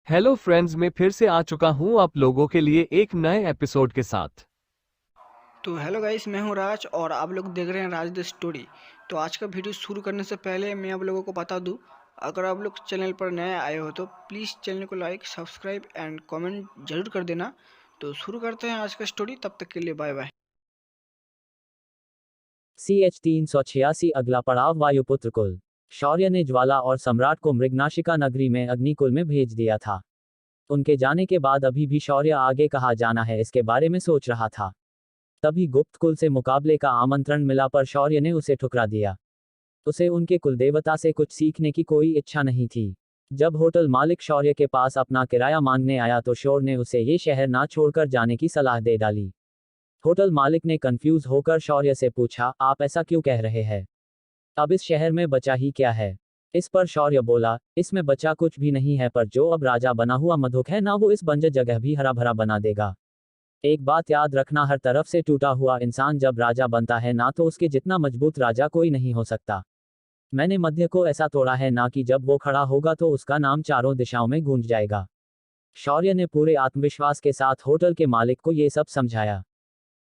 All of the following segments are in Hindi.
हेलो फ्रेंड्स, मैं फिर से आ चुका हूं आप लोगों के लिए एक नए एपिसोड के साथ। तो हेलो गाइस, मैं हूं राज और आप लोग देख रहे हैं राज द स्टोरी। तो आज का वीडियो शुरू करने से पहले मैं आप लोगों को बता दूं, अगर आप लोग चैनल पर नए आए हो तो प्लीज़ चैनल को लाइक सब्सक्राइब एंड कमेंट जरूर कर देना। तो शुरू करते हैं आज का स्टोरी, तब तक के लिए बाय बाय। CH-386 अगला पड़ाव वायुपुत्र कुल। शौर्य ने ज्वाला और सम्राट को मृगनाशिका नगरी में अग्निकुल में भेज दिया था। उनके जाने के बाद अभी भी शौर्य आगे कहाँ जाना है इसके बारे में सोच रहा था। तभी गुप्त कुल से मुकाबले का आमंत्रण मिला पर शौर्य ने उसे ठुकरा दिया। उसे उनके कुलदेवता से कुछ सीखने की कोई इच्छा नहीं थी। जब होटल मालिक शौर्य के पास अपना किराया मांगने आया तो शौर्य ने उसे ये शहर ना छोड़कर जाने की सलाह दे डाली। होटल मालिक ने कंफ्यूज होकर शौर्य से पूछा, आप ऐसा क्यों कह रहे हैं? अब इस शहर में बचा ही क्या है? इस पर शौर्य बोला, इसमें बचा कुछ भी नहीं है, पर जो अब राजा बना हुआ मधुक है ना, वो इस बंजर जगह भी हरा भरा बना देगा। एक बात याद रखना, हर तरफ से टूटा हुआ इंसान जब राजा बनता है ना, तो उसके जितना मजबूत राजा कोई नहीं हो सकता। मैंने मध्य को ऐसा तोड़ा है ना कि जब वो खड़ा होगा तो उसका नाम चारों दिशाओं में गूंज जाएगा। शौर्य ने पूरे आत्मविश्वास के साथ होटल के मालिक को ये सब समझाया।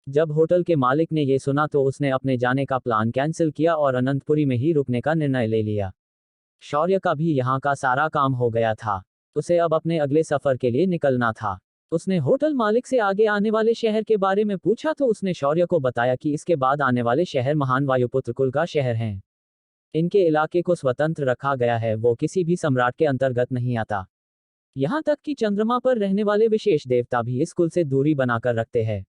जब होटल के मालिक ने ये सुना तो उसने अपने जाने का प्लान कैंसिल किया और अनंतपुरी में ही रुकने का निर्णय ले लिया। शौर्य का भी यहाँ का सारा काम हो गया था। उसे अब अपने अगले सफर के लिए निकलना था। उसने होटल मालिक से आगे आने वाले शहर के बारे में पूछा तो उसने शौर्य को बताया कि इसके बाद आने वाले शहर महान वायुपुत्र कुल का शहर हैं। इनके इलाके को स्वतंत्र रखा गया है, वो किसी भी सम्राट के अंतर्गत नहीं आता। यहाँ तक कि चंद्रमा पर रहने वाले विशेष देवता भी इस कुल से दूरी बनाकर रखते हैं।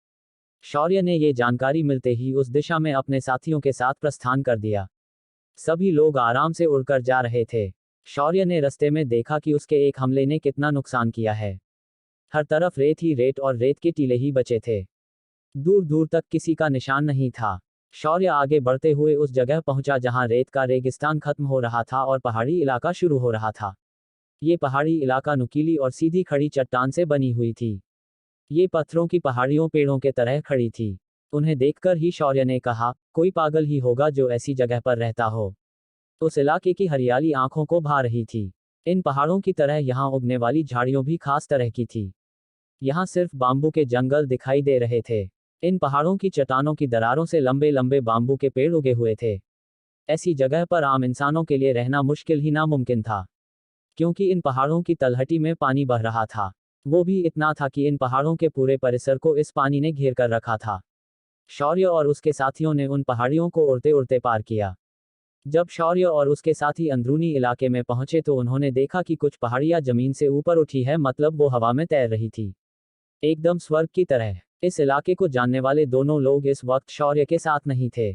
शौर्य ने ये जानकारी मिलते ही उस दिशा में अपने साथियों के साथ प्रस्थान कर दिया। सभी लोग आराम से उड़कर जा रहे थे। शौर्य ने रास्ते में देखा कि उसके एक हमले ने कितना नुकसान किया है। हर तरफ रेत ही रेत और रेत के टीले ही बचे थे। दूर दूर तक किसी का निशान नहीं था। शौर्य आगे बढ़ते हुए उस जगह पहुंचा जहां रेत का रेगिस्तान खत्म हो रहा था और पहाड़ी इलाका शुरू हो रहा था। ये पहाड़ी इलाका नुकीली और सीधी खड़ी चट्टान से बनी हुई थी। ये पत्थरों की पहाड़ियों पेड़ों के तरह खड़ी थी। उन्हें देखकर ही शौर्य ने कहा, कोई पागल ही होगा जो ऐसी जगह पर रहता हो। उस इलाके की हरियाली आंखों को भा रही थी। इन पहाड़ों की तरह यहाँ उगने वाली झाड़ियों भी खास तरह की थी। यहाँ सिर्फ बाम्बू के जंगल दिखाई दे रहे थे। इन पहाड़ों की चट्टानों की दरारों से लंबे लंबे बाम्बू के पेड़ उगे हुए थे। ऐसी जगह पर आम इंसानों के लिए रहना मुश्किल ही नामुमकिन था, क्योंकि इन पहाड़ों की तलहटी में पानी बह रहा था। वो भी इतना था कि इन पहाड़ों के पूरे परिसर को इस पानी ने घेर कर रखा था। शौर्य और उसके साथियों ने उन पहाड़ियों को उड़ते उड़ते पार किया। जब शौर्य और उसके साथी अंदरूनी इलाके में पहुंचे तो उन्होंने देखा कि कुछ पहाड़ियां जमीन से ऊपर उठी है, मतलब वो हवा में तैर रही थी, एकदम स्वर्ग की तरह। इस इलाके को जानने वाले दोनों लोग इस वक्त शौर्य के साथ नहीं थे।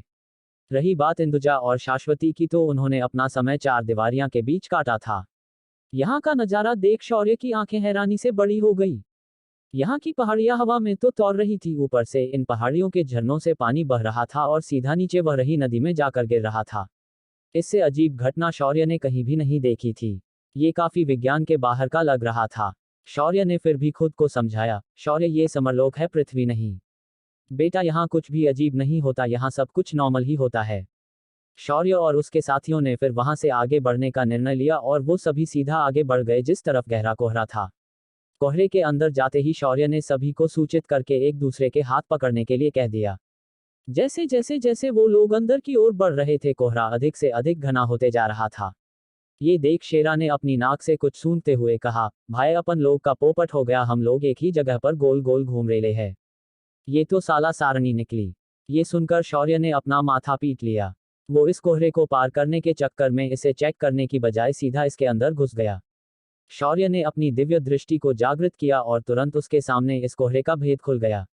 रही बात इंदुजा और शाश्वती की, तो उन्होंने अपना समय चार दीवारियां के बीच काटा था। यहाँ का नजारा देख शौर्य की आंखें हैरानी से बड़ी हो गई। यहाँ की पहाड़ियां हवा में तो तैर रही थी, ऊपर से इन पहाड़ियों के झरनों से पानी बह रहा था और सीधा नीचे बह रही नदी में जाकर गिर रहा था। इससे अजीब घटना शौर्य ने कहीं भी नहीं देखी थी। ये काफी विज्ञान के बाहर का लग रहा था। शौर्य ने फिर भी खुद को समझाया, शौर्य ये समरलोक है, पृथ्वी नहीं। बेटा यहाँ कुछ भी अजीब नहीं होता, यहाँ सब कुछ नॉर्मल ही होता है। शौर्य और उसके साथियों ने फिर वहां से आगे बढ़ने का निर्णय लिया और वो सभी सीधा आगे बढ़ गए जिस तरफ गहरा कोहरा था। कोहरे के अंदर जाते ही शौर्य ने सभी को सूचित करके एक दूसरे के हाथ पकड़ने के लिए कह दिया। जैसे जैसे जैसे वो लोग अंदर की ओर बढ़ रहे थे, कोहरा अधिक से अधिक घना होते जा रहा था। ये देख शेरा ने अपनी नाक से कुछ सूंघते हुए कहा, भाई अपन लोग का पोपट हो गया, हम लोग एक ही जगह पर गोल गोल घूम रहे हैं। ये तो साला सारणी निकली। ये सुनकर शौर्य ने अपना माथा पीट लिया। वो इस कोहरे को पार करने के चक्कर में इसे चेक करने की बजाय सीधा इसके अंदर घुस गया। शौर्य ने अपनी दिव्य दृष्टि को जागृत किया और तुरंत उसके सामने इस कोहरे का भेद खुल गया।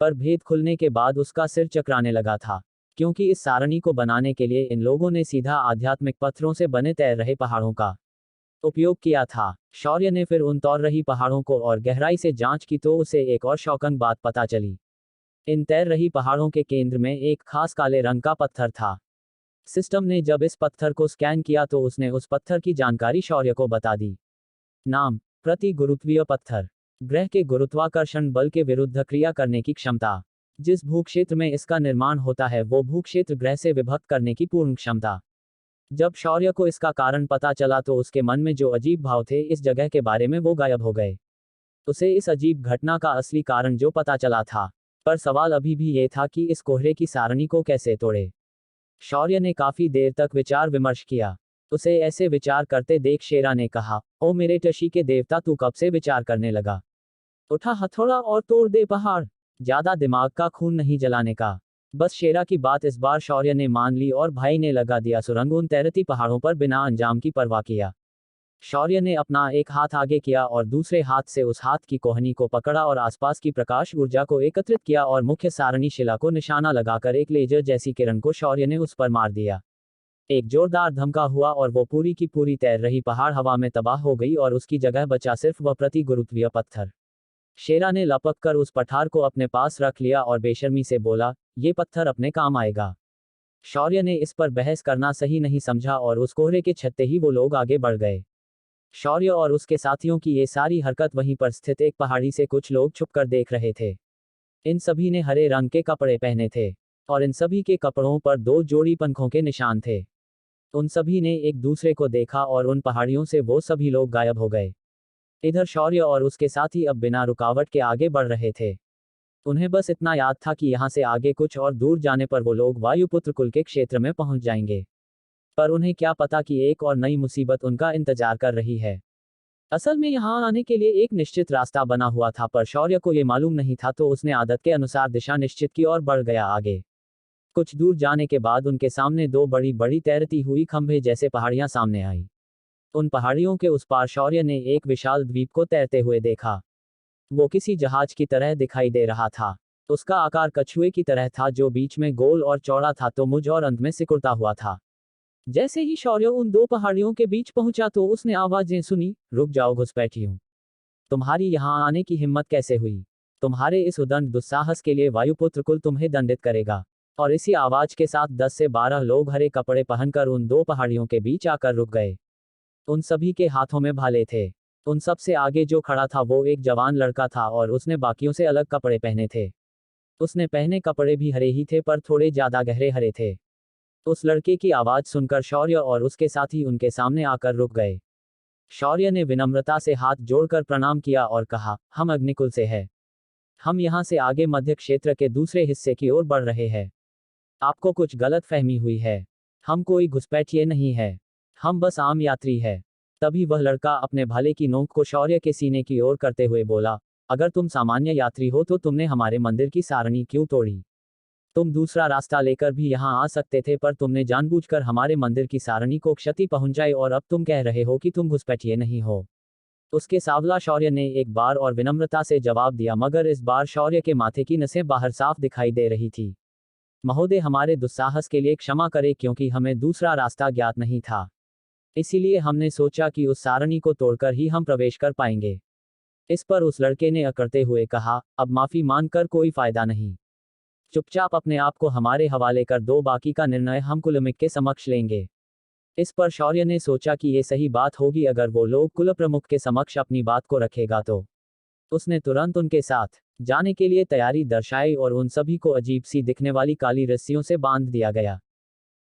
पर भेद खुलने के बाद उसका सिर चकराने लगा था, क्योंकि इस सारणी को बनाने के लिए इन लोगों ने सीधा आध्यात्मिक पत्थरों से बने तैर रहे पहाड़ों का उपयोग किया था। शौर्य ने फिर उन तैर रही पहाड़ों को और गहराई से जांच की तो उसे एक और शौकंग बात पता चली। इन तैर रही पहाड़ों के केंद्र में एक खास काले रंग का पत्थर था। सिस्टम ने जब इस पत्थर को स्कैन किया तो उसने उस पत्थर की जानकारी शौर्य को बता दी। नाम, प्रति गुरुत्वीय पत्थर। ग्रह के गुरुत्वाकर्षण बल के विरुद्ध क्रिया करने की क्षमता। जिस भूक्षेत्र में इसका निर्माण होता है वो भूक्षेत्र ग्रह से विभक्त करने की पूर्ण क्षमता। जब शौर्य को इसका कारण पता चला तो उसके मन में जो अजीब भाव थे इस जगह के बारे में वो गायब हो गए। उसे इस अजीब घटना का असली कारण जो पता चला था, पर सवाल अभी भी ये था कि इस कोहरे की सारणी को कैसे तोड़े। शौर्य ने काफी देर तक विचार विमर्श किया। उसे ऐसे विचार करते देख शेरा ने कहा, ओ मेरे टशी के देवता, तू कब से विचार करने लगा? उठा हथौड़ा और तोड़ दे पहाड़। ज्यादा दिमाग का खून नहीं जलाने का। बस शेरा की बात इस बार शौर्य ने मान ली और भाई ने लगा दिया सुरंग उन तैरती पहाड़ों पर बिना अंजाम की परवाह किया। शौर्य ने अपना एक हाथ आगे किया और दूसरे हाथ से उस हाथ की कोहनी को पकड़ा और आसपास की प्रकाश ऊर्जा को एकत्रित किया और मुख्य सारणी शिला को निशाना लगाकर एक लेजर जैसी किरण को शौर्य ने उस पर मार दिया। एक जोरदार धमका हुआ और वो पूरी की पूरी तैर रही पहाड़ हवा में तबाह हो गई और उसकी जगह बचा सिर्फ वह प्रति गुरुत्वीय पत्थर। शेरा ने लपक कर उस पठार को अपने पास रख लिया और बेशर्मी से बोला, ये पत्थर अपने काम आएगा। शौर्य ने इस पर बहस करना सही नहीं समझा और उस कोहरे के छत्ते ही वो लोग आगे बढ़ गए। शौर्य और उसके साथियों की ये सारी हरकत वहीं पर स्थित एक पहाड़ी से कुछ लोग छुपकर देख रहे थे। इन सभी ने हरे रंग के कपड़े पहने थे और इन सभी के कपड़ों पर 2 जोड़ी पंखों के निशान थे। उन सभी ने एक दूसरे को देखा और उन पहाड़ियों से वो सभी लोग गायब हो गए। इधर शौर्य और उसके साथी अब बिना रुकावट के आगे बढ़ रहे थे। उन्हें बस इतना याद था कि यहाँ से आगे कुछ और दूर जाने पर वो लोग वायुपुत्र कुल के क्षेत्र में पहुंच जाएंगे। पर उन्हें क्या पता कि एक और नई मुसीबत उनका इंतजार कर रही है। असल में यहाँ आने के लिए एक निश्चित रास्ता बना हुआ था, पर शौर्य को ये मालूम नहीं था, तो उसने आदत के अनुसार दिशा निश्चित की और बढ़ गया आगे। कुछ दूर जाने के बाद उनके सामने 2 बड़ी बड़ी तैरती हुई खंभे जैसे पहाड़ियां सामने आई। उन पहाड़ियों के उस पार शौर्य ने एक विशाल द्वीप को तैरते हुए देखा। वो किसी जहाज की तरह दिखाई दे रहा था। उसका आकार कछुए की तरह था, जो बीच में गोल और चौड़ा था तो मुझ और अंत में सिकुड़ता हुआ था। जैसे ही शौर्य उन 2 पहाड़ियों के बीच पहुंचा तो उसने आवाजें सुनी, रुक जाओ घुसपैठियों, तुम्हारी यहाँ आने की हिम्मत कैसे हुई? तुम्हारे इस उदंड दुस्साहस के लिए वायुपुत्र कुल तुम्हें दंडित करेगा। और इसी आवाज के साथ 10 से 12 लोग हरे कपड़े पहनकर उन 2 पहाड़ियों के बीच आकर रुक गए। उन सभी के हाथों में भाले थे। उन सब से आगे जो खड़ा था वो एक जवान लड़का था और उसने बाकियों से अलग कपड़े पहने थे। उसने पहने कपड़े भी हरे ही थे, पर थोड़े ज्यादा गहरे हरे थे। उस लड़के की आवाज सुनकर शौर्य और उसके साथी उनके सामने आकर रुक गए। शौर्य ने विनम्रता से हाथ जोड़कर प्रणाम किया और कहा, हम अग्निकुल से हैं। हम यहाँ से आगे मध्य क्षेत्र के दूसरे हिस्से की ओर बढ़ रहे हैं। आपको कुछ गलत फहमी हुई है। हम कोई घुसपैठिए नहीं है। हम बस आम यात्री है। तभी वह लड़का अपने भाले की नोक को शौर्य के सीने की ओर करते हुए बोला, अगर तुम सामान्य यात्री हो तो तुमने हमारे मंदिर की सारणी क्यों तोड़ी? तुम दूसरा रास्ता लेकर भी यहाँ आ सकते थे, पर तुमने जानबूझकर हमारे मंदिर की सारणी को क्षति पहुंचाई और अब तुम कह रहे हो कि तुम घुसपैठिए नहीं हो। उसके सावला शौर्य ने एक बार और विनम्रता से जवाब दिया, मगर इस बार शौर्य के माथे की नसें बाहर साफ दिखाई दे रही थी। महोदय, हमारे दुस्साहस के लिए क्षमा करें, क्योंकि हमें दूसरा रास्ता ज्ञात नहीं था। इसीलिए हमने सोचा कि उस सारणी को तोड़कर ही हम प्रवेश कर पाएंगे। इस पर उस लड़के ने अकड़ते हुए कहा, अब माफी मांगकर कोई फायदा नहीं। चुपचाप अपने आप को हमारे हवाले कर दो, बाकी का निर्णय हम कुलमिक के समक्ष लेंगे। इस पर शौर्य ने सोचा कि ये सही बात होगी, अगर वो लोग कुल प्रमुख के समक्ष अपनी बात को रखेगा तो। उसने तुरंत उनके साथ जाने के लिए तैयारी दर्शाई और उन सभी को अजीब सी दिखने वाली काली रस्सियों से बांध दिया गया।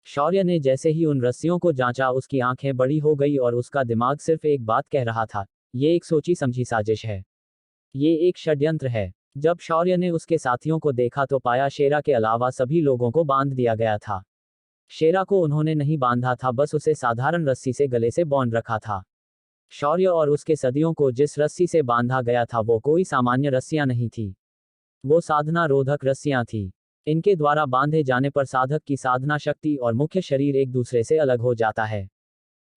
शौर्य ने जैसे ही उन रस्सियों को जांचा, उसकी आंखें बड़ी हो गई और उसका दिमाग सिर्फ एक बात कह रहा था, ये एक सोची समझी साजिश है। ये एक षड्यंत्र है। जब शौर्य ने उसके साथियों को देखा तो पाया शेरा के अलावा सभी लोगों को बांध दिया गया था। शेरा को उन्होंने नहीं बांधा था, बस उसे साधारण रस्सी से गले से बांध रखा था। शौर्य और उसके सदियों को जिस रस्सी से बांधा गया था वो कोई सामान्य रस्सियां नहीं थी। वो साधना रोधक रस्सियां थी। इनके द्वारा बांधे जाने पर साधक की साधना शक्ति और मुख्य शरीर एक दूसरे से अलग हो जाता है।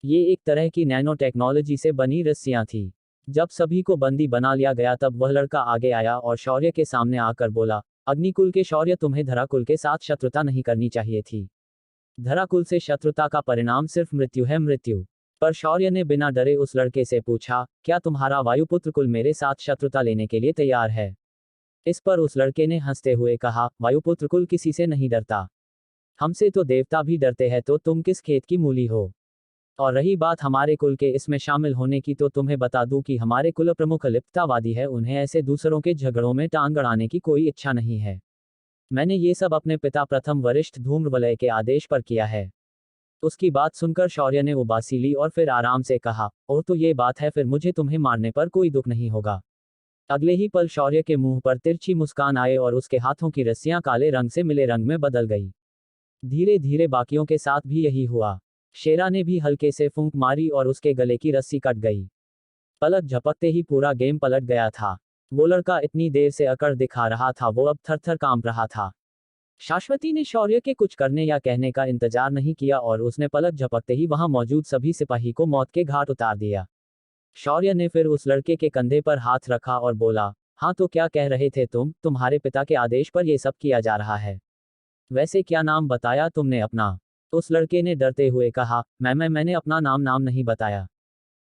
ये एक तरह की नैनो टेक्नोलॉजी से बनी रस्सियां थी। जब सभी को बंदी बना लिया गया तब वह लड़का आगे आया और शौर्य के सामने आकर बोला, अग्निकुल के शौर्य, तुम्हें धराकुल के साथ शत्रुता नहीं करनी चाहिए थी। धराकुल से शत्रुता का परिणाम सिर्फ मृत्यु है, मृत्यु। पर शौर्य ने बिना डरे उस लड़के से पूछा, क्या तुम्हारा वायुपुत्र कुल मेरे साथ शत्रुता लेने के लिए तैयार है? इस पर उस लड़के ने हंसते हुए कहा, वायुपुत्र कुल किसी से नहीं डरता। हमसे तो देवता भी डरते हैं, तो तुम किस खेत की मूली हो? और रही बात हमारे कुल के इसमें शामिल होने की, तो तुम्हें बता दूं कि हमारे कुल प्रमुख लिप्ततावादी है। उन्हें ऐसे दूसरों के झगड़ों में टांग अड़ाने की कोई इच्छा नहीं है। मैंने ये सब अपने पिता प्रथम वरिष्ठ धूम्रवलय के आदेश पर किया है। उसकी बात सुनकर शौर्य ने उबासी ली और फिर आराम से कहा, ओह तो ये बात है, फिर मुझे तुम्हें मारने पर कोई दुख नहीं होगा। अगले ही पल शौर्य के मुंह पर तिरछी मुस्कान आए और उसके हाथों की रस्सियां काले रंग से मिले रंग में बदल गई। धीरे धीरे बाकियों के साथ भी यही हुआ। शेरा ने भी हल्के से फूंक मारी और उसके गले की रस्सी कट गई। पलक झपकते ही पूरा गेम पलट गया था। वो लड़का इतनी देर से अकड़ दिखा रहा था, वो अब थर थर कांप रहा था। शाश्वती ने शौर्य के कुछ करने या कहने का इंतजार नहीं किया और उसने पलक झपकते ही वहां मौजूद सभी सिपाही को मौत के घाट उतार दिया। शौर्य ने फिर उस लड़के के कंधे पर हाथ रखा और बोला, हाँ तो क्या कह रहे थे तुम्हारे पिता के आदेश पर यह सब किया जा रहा है। वैसे क्या नाम बताया तुमने अपना? उस लड़के ने डरते हुए कहा, मैंने अपना नाम नहीं बताया।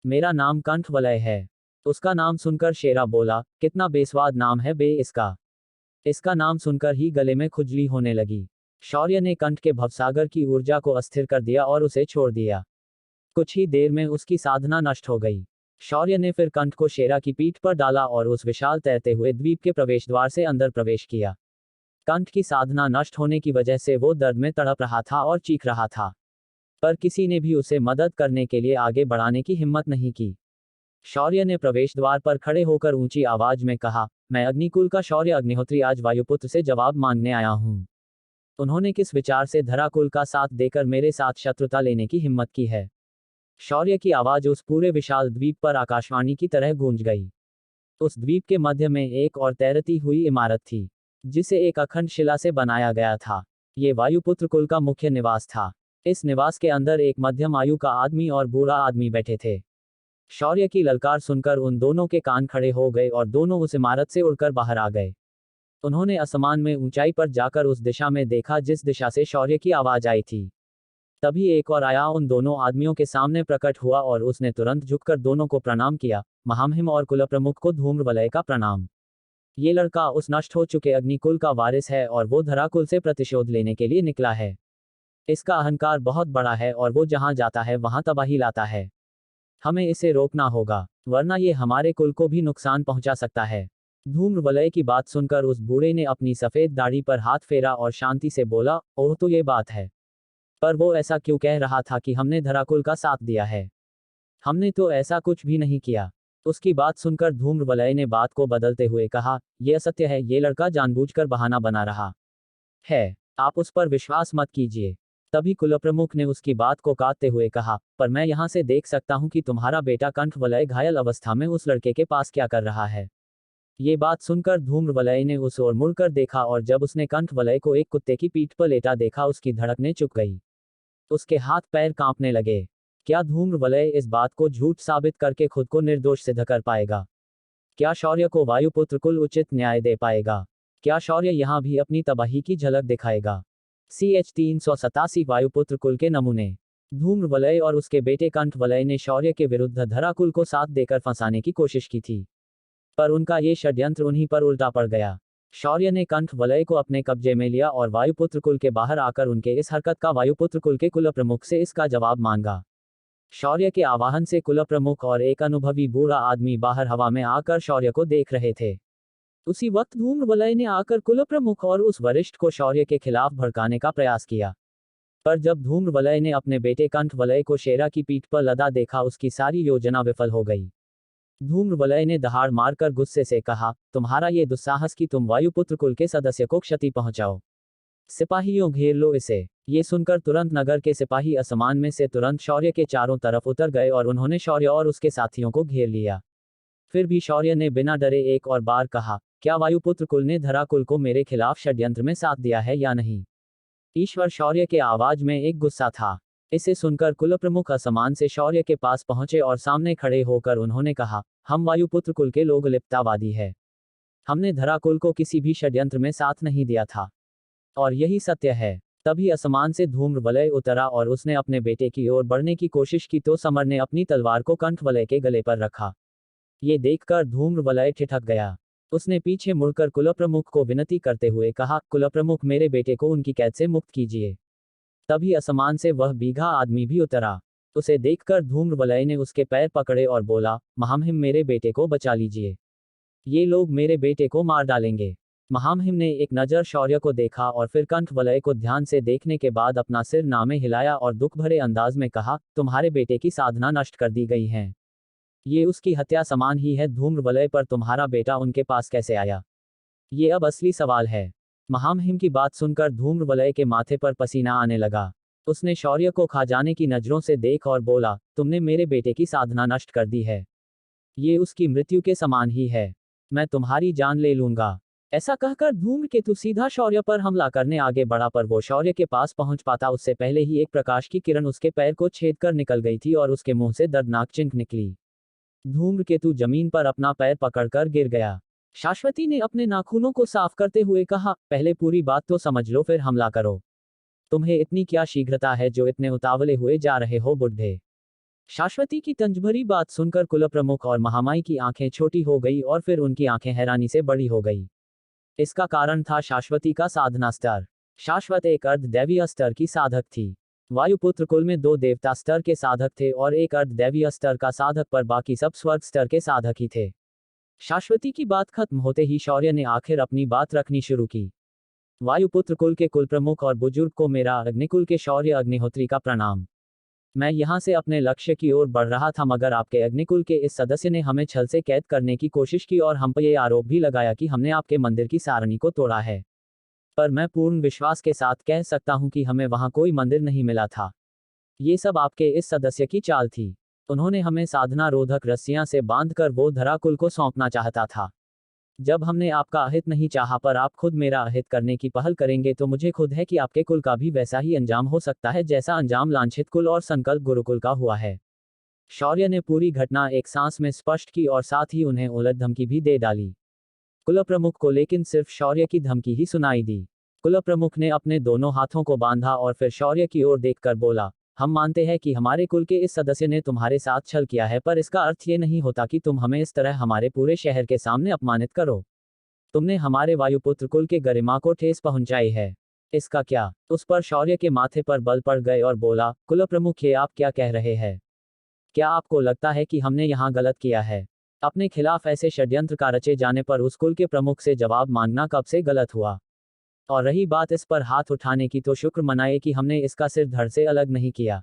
मेरा नाम कंठ वलय है। उसका नाम सुनकर शेरा बोला, कितना बेस्वाद नाम है बे इसका। इसका नाम सुनकर ही गले में खुजली होने लगी। शौर्य ने कंठ के भवसागर की ऊर्जा को अस्थिर कर दिया और उसे छोड़ दिया। कुछ ही देर में उसकी साधना नष्ट हो गई। शौर्य ने फिर कंठ को शेरा की पीठ पर डाला और उस विशाल तैरते हुए द्वीप के प्रवेश द्वार से अंदर प्रवेश किया। कंठ की साधना नष्ट होने की वजह से वो दर्द में तड़प रहा था और चीख रहा था, पर किसी ने भी उसे मदद करने के लिए आगे बढ़ाने की हिम्मत नहीं की। शौर्य ने प्रवेश द्वार पर खड़े होकर ऊंची आवाज में कहा, मैं अग्निकुल का शौर्य अग्निहोत्री आज वायुपुत्र से जवाब मांगने आया हूं। उन्होंने किस विचार से धराकुल का साथ देकर मेरे साथ शत्रुता लेने की हिम्मत की है। शौर्य की आवाज उस पूरे विशाल द्वीप पर आकाशवाणी की तरह गूंज गई। उस द्वीप के मध्य में एक और तैरती हुई इमारत थी, जिसे एक अखंड शिला से बनाया गया था। ये वायुपुत्र कुल का मुख्य निवास था। इस निवास के अंदर एक मध्यम आयु का आदमी और बूढ़ा आदमी बैठे थे। शौर्य की ललकार सुनकर उन दोनों के कान खड़े हो गए और दोनों उस इमारत से उड़कर बाहर आ गए। उन्होंने आसमान में ऊंचाई पर जाकर उस दिशा में देखा जिस दिशा से शौर्य की आवाज आई थी। तभी एक और आया उन दोनों आदमियों के सामने प्रकट हुआ और उसने तुरंत झुककर दोनों को प्रणाम किया, महामहिम और कुलप्रमुख को धूम्रवलय का प्रणाम। ये लड़का उस नष्ट हो चुके अग्निकुल का वारिस है और वो धराकुल से प्रतिशोध लेने के लिए निकला है। इसका अहंकार बहुत बड़ा है और वो जहां जाता है वहां तबाही लाता है। हमें इसे रोकना होगा, वरना ये हमारे कुल को भी नुकसान पहुंचा सकता है। धूम्रवलय की बात सुनकर उस बूढ़े ने अपनी सफेद दाढ़ी पर हाथ फेरा और शांति से बोला, ओह तो ये बात है। पर वो ऐसा क्यों कह रहा था कि हमने धराकुल का साथ दिया है? हमने तो ऐसा कुछ भी नहीं किया। उसकी बात सुनकर धूम्रवलय ने बात को बदलते हुए कहा, यह असत्य है, ये लड़का जानबूझकर बहाना बना रहा है, आप उस पर विश्वास मत कीजिए। तभी कुलप्रमुख ने उसकी बात को काटते हुए कहा, पर मैं यहाँ से देख सकता हूँ कि तुम्हारा बेटा कंठवलय घायल अवस्था में उस लड़के के पास क्या कर रहा है। ये बात सुनकर धूम्रवलय ने उस ओर मुड़कर देखा और जब उसने कंठवलय को एक कुत्ते की पीठ पर लेटा देखा, उसकी धड़कनें चुक गई। उसके हाथ पैर कांपने लगे। क्या धूम्रवलय इस बात को झूठ साबित करके खुद को निर्दोष सिद्ध कर पाएगा? क्या शौर्य को वायुपुत्र कुल उचित न्याय दे पाएगा? क्या शौर्य यहाँ भी अपनी तबाही की झलक दिखाएगा? CH 387 वायुपुत्र कुल के नमूने। धूम्रवलय और उसके बेटे कंठवलय ने शौर्य के विरुद्ध धराकुल को साथ देकर फंसाने की कोशिश की थी, पर उनका ये षड्यंत्र उन्हीं पर उल्टा पड़ गया। शौर्य ने कंठवलय को अपने कब्जे में लिया और वायुपुत्र कुल के बाहर आकर उनके इस हरकत का वायुपुत्र कुल के कुलप्रमुख से इसका जवाब मांगा। शौर्य के आवाहन से कुलप्रमुख और एक अनुभवी बूढ़ा आदमी बाहर हवा में आकर शौर्य को देख रहे थे। उसी वक्त धूम्रवलय ने आकर कुलप्रमुख और उस वरिष्ठ को शौर्य के खिलाफ भड़काने का प्रयास किया, पर जब धूम्रवलय ने अपने बेटे कंठवलय को शेरा की पीठ पर लदा देखा, उसकी सारी योजना विफल हो गई। धूम्रवलय ने दहाड़ मारकर गुस्से से कहा, तुम्हारा ये दुस्साहस कि तुम वायुपुत्र कुल के सदस्य को क्षति पहुंचाओ। सिपाहियों, घेर लो इसे। ये सुनकर तुरंत नगर के सिपाही आसमान में से तुरंत शौर्य के चारों तरफ उतर गए और उन्होंने शौर्य और उसके साथियों को घेर लिया। फिर भी शौर्य ने बिना डरे एक और बार कहा, क्या वायुपुत्र कुल ने धराकुल को मेरे खिलाफ षड्यंत्र में साथ दिया है या नहीं? ईश्वर, शौर्य के आवाज में एक गुस्सा था। इसे सुनकर कुलप्रमुख आसमान से शौर्य के पास पहुंचे और सामने खड़े होकर उन्होंने कहा, हम वायुपुत्र कुल के लोग लिप्ततावादी है। हमने धराकुल को किसी भी षड्यंत्र में साथ नहीं दिया था, और यही सत्य है। तभी आसमान से धूम्रवलय उतरा और उसने अपने बेटे की ओर बढ़ने की कोशिश की तो समर ने अपनी तलवार को कंठवलय के गले पर रखा। ये देखकर धूम्रवलय ठिठक गया। उसने पीछे मुड़कर कुलप्रमुख को विनती करते हुए कहा, कुलप्रमुख, मेरे बेटे को उनकी कैद से मुक्त कीजिए। तभी आसमान से वह बीघा आदमी भी उतरा। उसे देखकर धूम्रवलय ने उसके पैर पकड़े और बोला, महामहिम, मेरे बेटे को बचा लीजिए। ये लोग मेरे बेटे को मार डालेंगे। महामहिम ने एक नज़र शौर्य को देखा और फिर कंठ वलय को ध्यान से देखने के बाद अपना सिर नामे हिलाया और दुख भरे अंदाज में कहा, तुम्हारे बेटे की साधना नष्ट कर दी गई है। ये उसकी हत्या समान ही है। धूम्र वलय पर तुम्हारा बेटा उनके पास कैसे आया? ये अब असली सवाल है। महामहिम की बात सुनकर धूम्र वलय के माथे पर पसीना आने लगा। उसने शौर्य को खा जाने की नजरों से देख और बोला, तुमने मेरे बेटे की साधना नष्ट कर दी है। ये उसकी मृत्यु के समान ही है। मैं तुम्हारी जान ले लूंगा। ऐसा कहकर धूम्रकेतु सीधा शौर्य पर हमला करने आगे बढ़ा, पर वो शौर्य के पास पहुंच पाता उससे पहले ही एक प्रकाश की किरण उसके पैर को छेद कर निकल गई थी और उसके मुंह से दर्दनाक चिंख निकली। धूम्रकेतु जमीन पर अपना पैर पकड़कर गिर गया। शाश्वती ने अपने नाखूनों को साफ करते हुए कहा, पहले पूरी बात तो समझ लो फिर हमला करो। तुम्हें इतनी क्या शीघ्रता है जो इतने उतावले हुए जा रहे हो बुढ़े? शाश्वती की तंजभरी बात सुनकर कुलप्रमुख और महामाई की आंखें छोटी हो गई और फिर उनकी आंखें हैरानी से बड़ी हो गई। इसका कारण था शाश्वती का साधना स्तर। शाश्वत एक अर्धदैवीय स्तर की साधक थी। वायुपुत्र कुल में 2 देवता स्तर के साधक थे और एक अर्धदैवीय स्तर का साधक, पर बाकी सब स्वर्ग स्तर के साधक ही थे। शाश्वती की बात खत्म होते ही शौर्य ने आखिर अपनी बात रखनी शुरू की। वायुपुत्र कुल के कुल प्रमुख और बुजुर्ग को मेरा अग्निकुल के शौर्य अग्निहोत्री का प्रणाम। मैं यहाँ से अपने लक्ष्य की ओर बढ़ रहा था, मगर आपके अग्निकुल के इस सदस्य ने हमें छल से कैद करने की कोशिश की और हम पर यह आरोप भी लगाया कि हमने आपके मंदिर की सारणी को तोड़ा है। पर मैं पूर्ण विश्वास के साथ कह सकता हूँ कि हमें वहाँ कोई मंदिर नहीं मिला था। ये सब आपके इस सदस्य की चाल थी। उन्होंने हमें साधना रोधक रस्सियां से बांधकर वो धराकुल को सौंपना चाहता था। जब हमने आपका अहित नहीं चाहा, पर आप खुद मेरा अहित करने की पहल करेंगे, तो मुझे खुद है कि आपके कुल का भी वैसा ही अंजाम हो सकता है जैसा अंजाम लांछित कुल और संकल्प गुरुकुल का हुआ है। शौर्य ने पूरी घटना एक सांस में स्पष्ट की और साथ ही उन्हें उलट धमकी भी दे डाली। कुलप्रमुख को लेकिन सिर्फ शौर्य की धमकी ही सुनाई दी। कुलप्रमुख ने अपने दोनों हाथों को बांधा और फिर शौर्य की ओर देखकर बोला, हम मानते हैं कि हमारे कुल के इस सदस्य ने तुम्हारे साथ छल किया है, पर इसका अर्थ ये नहीं होता कि तुम हमें इस तरह हमारे पूरे शहर के सामने अपमानित करो। तुमने हमारे वायुपुत्र कुल के गरिमा को ठेस पहुंचाई है। इसका क्या? उस पर शौर्य के माथे पर बल पड़ गए और बोला, कुलप्रमुख, ये आप क्या कह रहे हैं? क्या आपको लगता है कि हमने यहाँ गलत किया है? अपने खिलाफ ऐसे षड्यंत्र का रचे जाने पर उस कुल के प्रमुख से जवाब मांगना कब से गलत हुआ? और रही बात इस पर हाथ उठाने की, तो शुक्र मनाए कि हमने इसका सिर धड़ से अलग नहीं किया।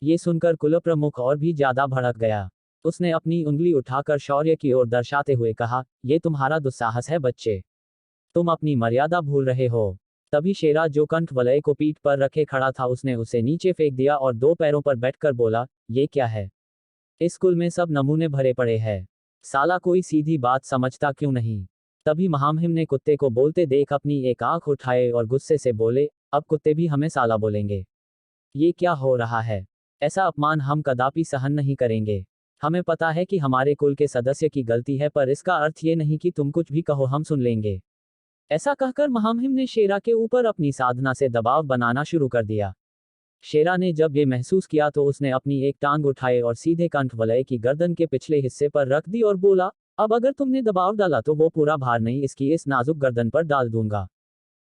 ये सुनकर कुलप्रमुख और भी ज्यादा भड़क गया। उसने अपनी उंगली उठाकर शौर्य की ओर दर्शाते हुए कहा, ये तुम्हारा दुस्साहस है बच्चे। तुम अपनी मर्यादा भूल रहे हो। तभी शेरा, जो कंठ वलय को पीठ पर रखे खड़ा था, उसने उसे नीचे फेंक दिया और 2 पैरों पर बैठकर बोला, ये क्या है? इस कुल में सब नमूने भरे पड़े हैं। साला कोई सीधी बात समझता क्यों नहीं? तभी महामहिम ने कुत्ते को बोलते देख अपनी एक आंख उठाए और गुस्से से बोले, अब कुत्ते भी हमें साला बोलेंगे? ये क्या हो रहा है? ऐसा अपमान हम कदापि सहन नहीं करेंगे। हमें पता है कि हमारे कुल के सदस्य की गलती है, पर इसका अर्थ ये नहीं कि तुम कुछ भी कहो हम सुन लेंगे। ऐसा कहकर महामहिम ने शेरा के ऊपर अपनी साधना से दबाव बनाना शुरू कर दिया। शेरा ने जब ये महसूस किया तो उसने अपनी एक टांग उठाए और सीधे कंठ वलय की गर्दन के पिछले हिस्से पर रख दी और बोला, अब अगर तुमने दबाव डाला तो वो पूरा भार नहीं इसकी इस नाजुक गर्दन पर डाल दूंगा।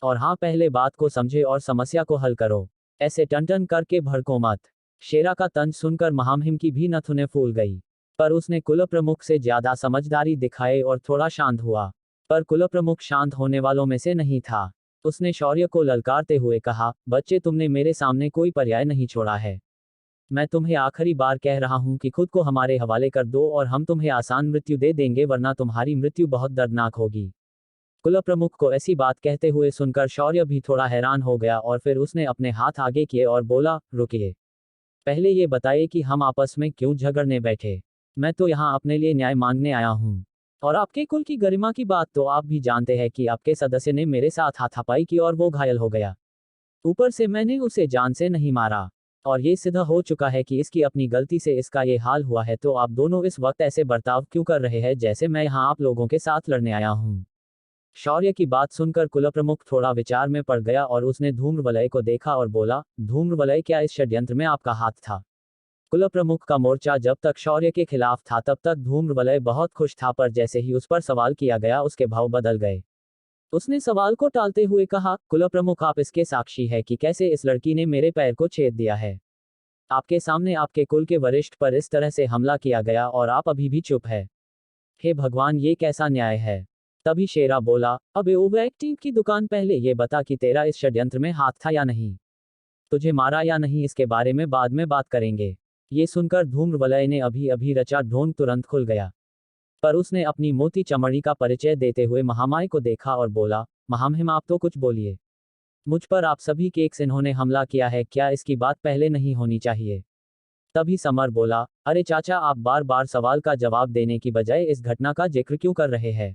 और हाँ, पहले बात को समझे और समस्या को हल करो। ऐसे टन करके भड़को मत। शेरा का तंज सुनकर महामहिम की भी नथुने फूल गई, पर उसने कुलप्रमुख से ज्यादा समझदारी दिखाए और थोड़ा शांत हुआ। पर कुलप्रमुख शांत होने वालों में से नहीं था। उसने शौर्य को ललकारते हुए कहा, बच्चे, तुमने मेरे सामने कोई पर्याय नहीं छोड़ा है। मैं तुम्हें आखिरी बार कह रहा हूं कि खुद को हमारे हवाले कर दो और हम तुम्हें आसान मृत्यु दे देंगे, वरना तुम्हारी मृत्यु बहुत दर्दनाक होगी। कुलप्रमुख को ऐसी बात कहते हुए सुनकर शौर्य भी थोड़ा हैरान हो गया और फिर उसने अपने हाथ आगे किए और बोला, रुकिए। पहले ये बताइए कि हम आपस में क्यों झगड़ने बैठे? मैं तो यहाँ अपने लिए न्याय मांगने आया हूँ। और आपके कुल की गरिमा की बात तो आप भी जानते हैं कि आपके सदस्य ने मेरे साथ हाथापाई की और वो घायल हो गया। ऊपर से मैंने उसे जान से नहीं मारा। और ये सिद्ध हो चुका है कि इसकी अपनी गलती से इसका ये हाल हुआ है, तो आप दोनों इस वक्त ऐसे बर्ताव क्यों कर रहे हैं जैसे मैं यहाँ आप लोगों के साथ लड़ने आया हूँ? शौर्य की बात सुनकर कुलप्रमुख थोड़ा विचार में पड़ गया और उसने धूम्रवलय को देखा और बोला, धूम्रवलय, क्या इस षड्यंत्र में आपका हाथ था? कुलप्रमुख का मोर्चा जब तक शौर्य के खिलाफ था तब तक धूम्रवलय बहुत खुश था, पर जैसे ही उस पर सवाल किया गया उसके भाव बदल गए। उसने सवाल को टालते हुए कहा, कुलप्रमुख, आप इसके साक्षी है कि कैसे इस लड़की ने मेरे पैर को छेद दिया है। आपके सामने आपके कुल के वरिष्ठ पर इस तरह से हमला किया गया और आप अभी भी चुप है। हे भगवान, ये कैसा न्याय है? तभी शेरा बोला, अबे ओवरएक्टिंग की दुकान, पहले ये बता कि तेरा इस षड्यंत्र में हाथ था या नहीं। तुझे मारा या नहीं इसके बारे में बाद में बात करेंगे। ये सुनकर धूम्रवलय ने अभी अभी रचा ढोंग तुरंत खुल गया। पर उसने अपनी मोती चमड़ी का परिचय देते हुए महामाई को देखा और बोला, महामहिम आप तो कुछ बोलिए। मुझ पर आप सभी के एक इन्होंने हमला किया है, क्या इसकी बात पहले नहीं होनी चाहिए। तभी समर बोला, अरे चाचा, आप बार बार सवाल का जवाब देने की बजाय इस घटना का जिक्र क्यों कर रहे हैं।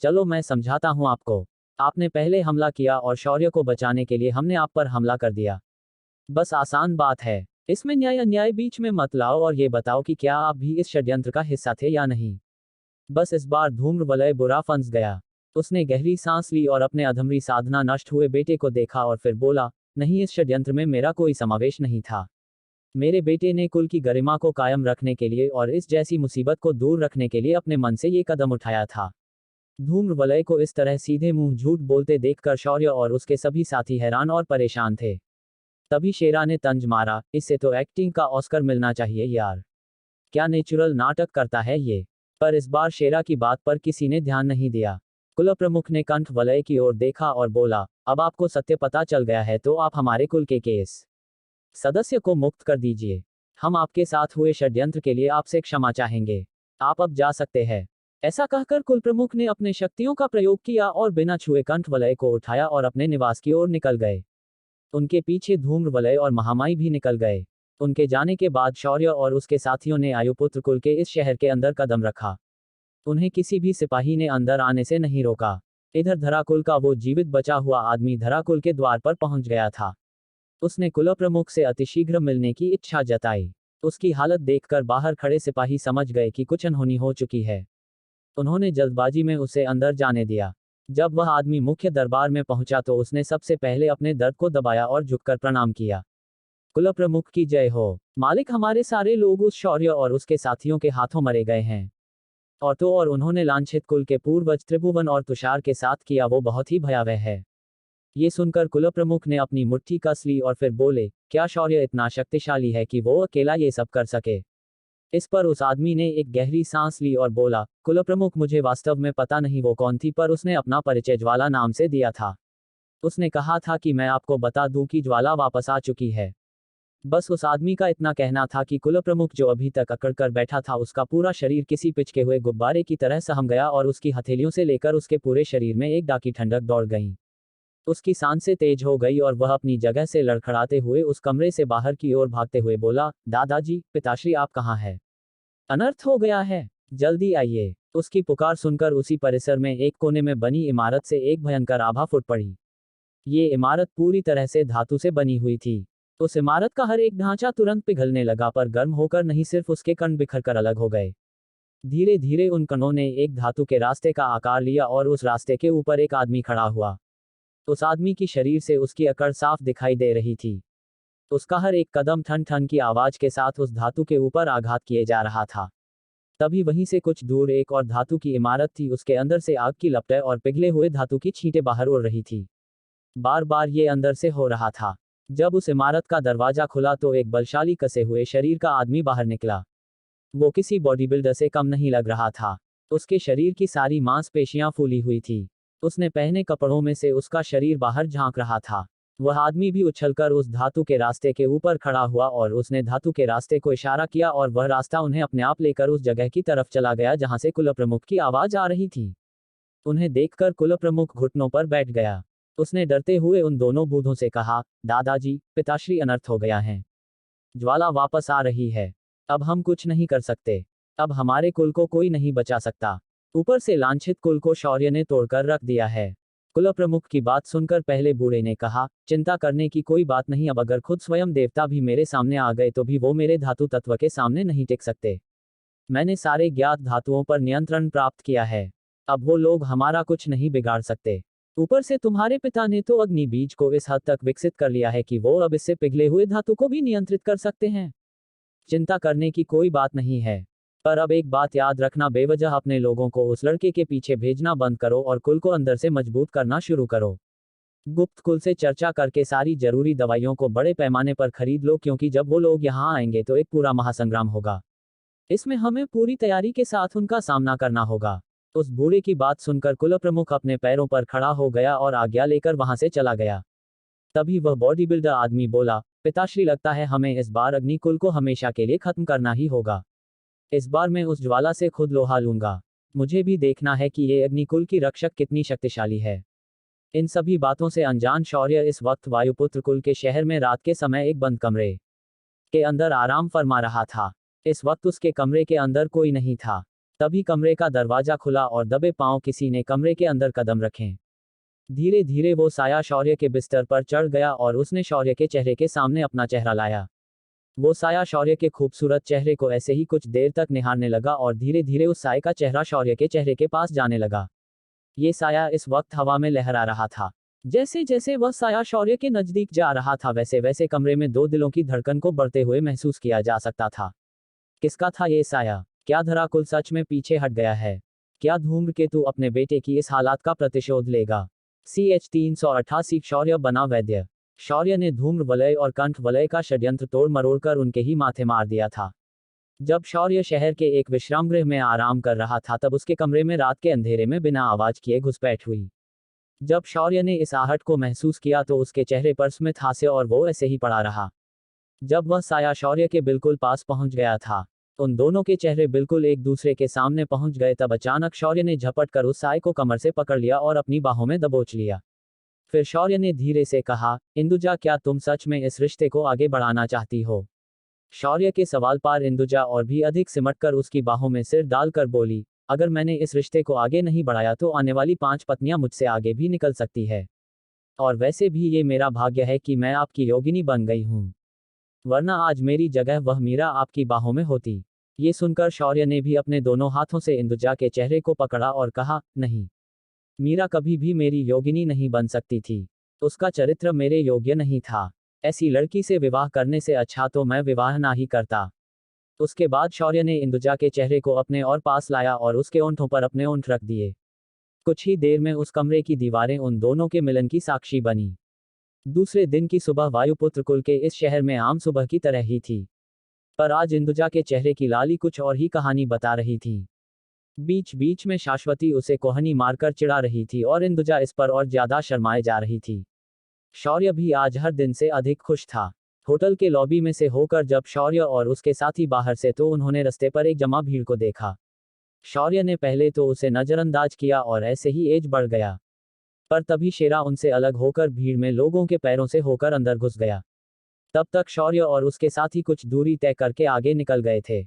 चलो मैं समझाता हूं आपको। आपने पहले हमला किया और शौर्य को बचाने के लिए हमने आप पर हमला कर दिया। बस आसान बात है, इसमें न्याय अन्याय बीच में मत लाओ और ये बताओ कि क्या आप भी इस षड्यंत्र का हिस्सा थे या नहीं। बस इस बार धूम्रवलय बुरा फंस गया। उसने गहरी सांस ली और अपने अधमरी साधना नष्ट हुए बेटे को देखा और फिर बोला, नहीं, इस षड्यंत्र में मेरा कोई समावेश नहीं था। मेरे बेटे ने कुल की गरिमा को कायम रखने के लिए और इस जैसी मुसीबत को दूर रखने के लिए अपने मन से ये कदम उठाया था। धूम्रवलय को इस तरह सीधे मुंह झूठ बोलते देखकर शौर्य और उसके सभी साथी हैरान और परेशान थे। तभी शेरा ने तंज मारा, इससे तो एक्टिंग का ऑस्कर मिलना चाहिए यार। क्या नेचुरल नाटक करता है ये। पर इस बार शेरा की बात पर किसी ने ध्यान नहीं दिया। कुल प्रमुख ने कंठ वलय की ओर देखा और बोला, अब आपको सत्य पता चल गया है तो आप हमारे कुल के केस सदस्य को मुक्त कर दीजिए। हम आपके साथ हुए षड्यंत्र के लिए आपसे क्षमा चाहेंगे। आप अब जा सकते हैं। ऐसा कहकर कुल प्रमुख ने अपने शक्तियों का प्रयोग किया और बिना छुए कंठ वलय को उठाया और अपने निवास की ओर निकल गए। उनके पीछे धूम्रवलय और महामाई भी निकल गए। उनके जाने के बाद शौर्य और उसके साथियों ने आयुपुत्र कुल के इस शहर के अंदर कदम रखा। उन्हें किसी भी सिपाही ने अंदर आने से नहीं रोका। इधर धराकुल का वो जीवित बचा हुआ आदमी धराकुल के द्वार पर पहुंच गया था। उसने कुल प्रमुख से अतिशीघ्र मिलने की इच्छा जताई। उसकी हालत देखकर बाहर खड़े सिपाही समझ गए कि कुछ अनहोनी हो चुकी है। उन्होंने जल्दबाजी में उसे अंदर जाने दिया। जब वह आदमी मुख्य दरबार में पहुंचा तो उसने सबसे पहले अपने दर्द को दबाया और झुककर प्रणाम किया। कुल प्रमुख की जय हो। मालिक, हमारे सारे लोग उस शौर्य और उसके साथियों के हाथों मरे गए हैं। और उन्होंने लांछित कुल के पूर्वज त्रिभुवन और तुषार के साथ किया वो बहुत ही भयावह है। ये सुनकर कुल प्रमुख ने अपनी मुट्ठी कस ली और फिर बोले, क्या शौर्य इतना शक्तिशाली है कि वो अकेला ये सब कर सके। इस पर उस आदमी ने एक गहरी सांस ली और बोला, कुल प्रमुख, मुझे वास्तव में पता नहीं वो कौन थी, पर उसने अपना परिचय ज्वाला नाम से दिया था। उसने कहा था कि मैं आपको बता दूं कि ज्वाला वापस आ चुकी है। बस उस आदमी का इतना कहना था कि कुल प्रमुख जो अभी तक अकड़ कर बैठा था उसका पूरा शरीर किसी पिचके हुए गुब्बारे की तरह सहम गया और उसकी हथेलियों से लेकर उसके पूरे शरीर में एक डाकी ठंडक दौड़ गई। उसकी सांसें तेज हो गई और वह अपनी जगह से लड़खड़ाते हुए उस कमरे से बाहर की ओर भागते हुए बोला, दादाजी, पिताश्री आप कहाँ हैं? अनर्थ हो गया है, जल्दी आइए। उसकी पुकार सुनकर उसी परिसर में एक कोने में बनी इमारत से एक भयंकर आभा फूट पड़ी। ये इमारत पूरी तरह से धातु से बनी हुई थी। उस इमारत का हर एक ढांचा तुरंत पिघलने लगा, पर गर्म होकर नहीं, सिर्फ उसके कण बिखरकर अलग हो गए। धीरे धीरे उन कणों ने एक धातु के रास्ते का आकार लिया और उस रास्ते के ऊपर एक आदमी खड़ा हुआ। उस आदमी की शरीर से उसकी अकड़ साफ दिखाई दे रही थी। उसका हर एक कदम ठन ठन की आवाज के साथ उस धातु के ऊपर आघात किए जा रहा था। तभी वहीं से कुछ दूर एक और धातु की इमारत थी, उसके अंदर से आग की लपटें और पिघले हुए धातु की छींटें बाहर उड़ रही थी। बार बार ये अंदर से हो रहा था। जब उस इमारत का दरवाजा खुला तो एक बलशाली कसे हुए शरीर का आदमी बाहर निकला। वो किसी बॉडी बिल्डर से कम नहीं लग रहा था। उसके शरीर की सारी मांसपेशियां फूली हुई थी। उसने पहने कपड़ों में से उसका शरीर बाहर झांक रहा था। वह आदमी भी उछलकर उस धातु के रास्ते के ऊपर खड़ा हुआ और उसने धातु के रास्ते को इशारा किया और वह रास्ता उन्हें अपने आप लेकर उस जगह की तरफ चला गया जहां से कुल प्रमुख की आवाज आ रही थी। उन्हें देखकर कुल प्रमुख घुटनों पर बैठ गया। उसने डरते हुए उन दोनों बूढ़ों से कहा, दादाजी, पिताश्री, अनर्थ हो गया है। ज्वाला वापस आ रही है। अब हम कुछ नहीं कर सकते। अब हमारे कुल को कोई नहीं बचा सकता। ऊपर से लांछित कुल को शौर्य ने तोड़कर रख दिया है। कुल प्रमुख की बात सुनकर पहले बूढ़े ने कहा, चिंता करने की कोई बात नहीं। अब अगर खुद स्वयं देवता भी मेरे सामने आ गए तो भी वो मेरे धातु तत्व के सामने नहीं टिक सकते। मैंने सारे ज्ञात धातुओं पर नियंत्रण प्राप्त किया है। अब वो लोग हमारा कुछ नहीं बिगाड़ सकते। ऊपर से तुम्हारे पिता ने तो अग्नि बीज को इस हद तक विकसित कर लिया है कि वो अब इससे पिघले हुए धातु को भी नियंत्रित कर सकते हैं। चिंता करने की कोई बात नहीं है। पर अब एक बात याद रखना, बेवजह अपने लोगों को उस लड़के के पीछे भेजना बंद करो और कुल को अंदर से मजबूत करना शुरू करो। गुप्त कुल से चर्चा करके सारी जरूरी दवाइयों को बड़े पैमाने पर खरीद लो, क्योंकि जब वो लोग यहाँ आएंगे तो एक पूरा महासंग्राम होगा। इसमें हमें पूरी तैयारी के साथ उनका सामना करना होगा। उस बूढ़े की बात सुनकर कुल प्रमुख अपने पैरों पर खड़ा हो गया और आज्ञा लेकर वहां से चला गया। तभी वह बॉडी बिल्डर आदमी बोला, पिताश्री लगता है हमें इस बार अग्निकुल को हमेशा के लिए खत्म करना ही होगा। इस बार मैं उस ज्वाला से खुद लोहा लूंगा। मुझे भी देखना है कि ये अग्निकुल की रक्षक कितनी शक्तिशाली है। इन सभी बातों से अनजान शौर्य इस वक्त वायुपुत्र कुल के शहर में रात के समय एक बंद कमरे के अंदर आराम फरमा रहा था। इस वक्त उसके कमरे के अंदर कोई नहीं था। तभी कमरे का दरवाजा खुला और दबे पांव किसी ने कमरे के अंदर कदम रखे। धीरे धीरे वो साया शौर्य के बिस्तर पर चढ़ गया और उसने शौर्य के चेहरे के सामने अपना चेहरा लाया। वो साया शौर्य के खूबसूरत चेहरे को ऐसे ही कुछ देर तक निहारने लगा और धीरे धीरे उस साये का चेहरा शौर्य के चेहरे के पास जाने लगा। ये साया इस वक्त हवा में लहरा रहा था। जैसे जैसे वह साया शौर्य के नजदीक जा रहा था वैसे वैसे कमरे में दो दिलों की धड़कन को बढ़ते हुए महसूस किया जा सकता था। किसका था ये साया? क्या धराकुल सच में पीछे हट गया है? क्या धूम्रकेतु अपने बेटे की इस हालात का प्रतिशोध लेगा? CH 388 शौर्य बना वैद्य। शौर्य ने धूम्र वलय और कंठ वलय का षड्यंत्र तोड़ मरोड़कर उनके ही माथे मार दिया था। जब शौर्य शहर के एक विश्रामगृह में आराम कर रहा था तब उसके कमरे में रात के अंधेरे में बिना आवाज किए घुसपैठ हुई। जब शौर्य ने इस आहट को महसूस किया तो उसके चेहरे पर स्मित हास्य और वो ऐसे ही पड़ा रहा। जब वह साया शौर्य के बिल्कुल पास पहुंच गया था, उन दोनों के चेहरे बिल्कुल एक दूसरे के सामने पहुंच गए तब अचानक शौर्य ने झपट कर उस साय को कमर से पकड़ लिया और अपनी बाहों में दबोच लिया। फिर शौर्य ने धीरे से कहा, इंदुजा क्या तुम सच में इस रिश्ते को आगे बढ़ाना चाहती हो? शौर्य के सवाल पर इंदुजा और भी अधिक सिमटकर उसकी बाहों में सिर डालकर बोली, अगर मैंने इस रिश्ते को आगे नहीं बढ़ाया तो आने वाली 5 पत्नियां मुझसे आगे भी निकल सकती है। और वैसे भी ये मेरा भाग्य है कि मैं आपकी योगिनी बन गई हूँ, वरना आज मेरी जगह वह मीरा आपकी बाहों में होती। ये सुनकर शौर्य ने भी अपने दोनों हाथों से इंदुजा के चेहरे को पकड़ा और कहा, नहीं, मीरा कभी भी मेरी योगिनी नहीं बन सकती थी। उसका चरित्र मेरे योग्य नहीं था। ऐसी लड़की से विवाह करने से अच्छा तो मैं विवाह ना ही करता। उसके बाद शौर्य ने इंदुजा के चेहरे को अपने और पास लाया और उसके ओंठों पर अपने ओंठ रख दिए। कुछ ही देर में उस कमरे की दीवारें उन दोनों के मिलन की साक्षी बनी। दूसरे दिन की सुबह वायुपुत्र कुल के इस शहर में आम सुबह की तरह ही थी, पर आज इंदुजा के चेहरे की लाली कुछ और ही कहानी बता रही थी। बीच बीच में शाश्वती उसे कोहनी मारकर चिढ़ा रही थी और इंदुजा इस पर और ज्यादा शर्माए जा रही थी। शौर्य भी आज हर दिन से अधिक खुश था। होटल के लॉबी में से होकर जब शौर्य और उसके साथी बाहर से तो उन्होंने रास्ते पर एक जमा भीड़ को देखा। शौर्य ने पहले तो उसे नजरअंदाज किया और ऐसे ही एज बढ़ गया, पर तभी शेरा उनसे अलग होकर भीड़ में लोगों के पैरों से होकर अंदर घुस गया। तब तक शौर्य और उसके साथी कुछ दूरी तय करके आगे निकल गए थे।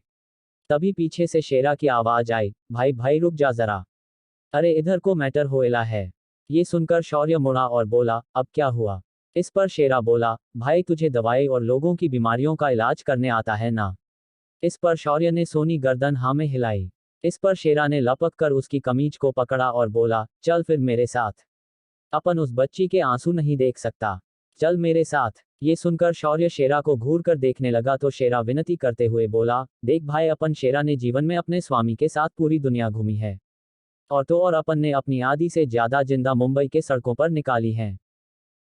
तभी पीछे से शेरा की आवाज आई, भाई भाई रुक जा जरा, अरे इधर को मैटर होएला है। ये सुनकर शौर्य मुड़ा और बोला, अब क्या हुआ? इस पर शेरा बोला, भाई तुझे दवाई और लोगों की बीमारियों का इलाज करने आता है ना? इस पर शौर्य ने सोनी गर्दन हाँ में हिलाई। इस पर शेरा ने लपक कर उसकी कमीज को पकड़ा और बोला, चल फिर मेरे साथ, अपन उस बच्ची के आंसू नहीं देख सकता, चल मेरे साथ। ये सुनकर शौर्य शेरा को घूर कर देखने लगा तो शेरा विनती करते हुए बोला, देख भाई, अपन शेरा ने जीवन में अपने स्वामी के साथ पूरी दुनिया घूमी है, और तो और अपन ने अपनी आधी से ज्यादा जिंदा मुंबई के सड़कों पर निकाली हैं।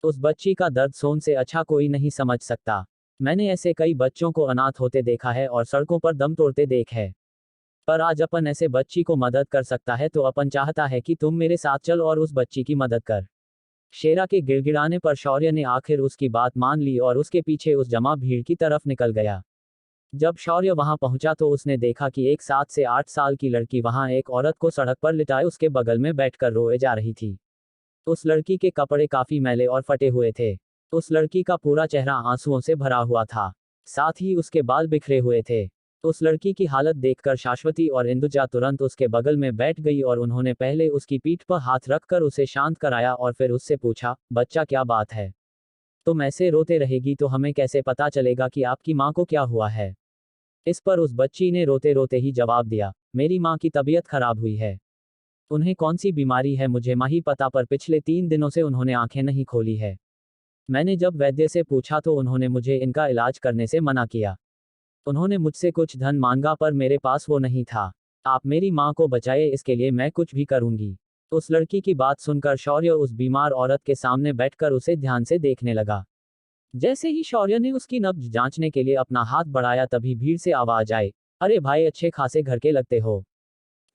उस बच्ची का दर्द सोन से अच्छा कोई नहीं समझ सकता। मैंने ऐसे कई बच्चों को अनाथ होते देखा है और सड़कों पर दम तोड़ते देख है, पर आज अपन ऐसे बच्ची को मदद कर सकता है तो अपन चाहता है कि तुम मेरे साथ चल और उस बच्ची की मदद कर। शेरा के गिड़गिड़ाने पर शौर्य ने आखिर उसकी बात मान ली और उसके पीछे उस जमा भीड़ की तरफ निकल गया। जब शौर्य वहां पहुंचा तो उसने देखा कि एक 7 से 8 साल की लड़की वहां एक औरत को सड़क पर लिटाए उसके बगल में बैठकर रोए जा रही थी। उस लड़की के कपड़े काफी मैले और फटे हुए थे। उस लड़की का पूरा चेहरा आंसुओं से भरा हुआ था, साथ ही उसके बाल बिखरे हुए थे। उस लड़की की हालत देखकर शाश्वती और इंदुजा तुरंत उसके बगल में बैठ गई और उन्होंने पहले उसकी पीठ पर हाथ रखकर उसे शांत कराया और फिर उससे पूछा, बच्चा क्या बात है? तुम ऐसे रोते रहेगी तो हमें कैसे पता चलेगा कि आपकी माँ को क्या हुआ है? इस पर उस बच्ची ने रोते रोते ही जवाब दिया, मेरी माँ की तबीयत खराब हुई है। उन्हें कौन सी बीमारी है मुझे नहीं पता, पर पिछले 3 दिनों से उन्होंने आंखें नहीं खोली है। मैंने जब वैद्य से पूछा तो उन्होंने मुझे इनका इलाज करने से मना किया। उन्होंने मुझसे कुछ धन मांगा पर मेरे पास वो नहीं था। आप मेरी माँ को बचाए, इसके लिए मैं कुछ भी करूंगी। उस लड़की की बात सुनकर शौर्य उस बीमार औरत के सामने बैठकर उसे ध्यान से देखने लगा। जैसे ही शौर्य ने उसकी नब्ज जांचने के लिए अपना हाथ बढ़ाया तभी भीड़ से आवाज आई, अरे भाई, अच्छे खासे घर के लगते हो।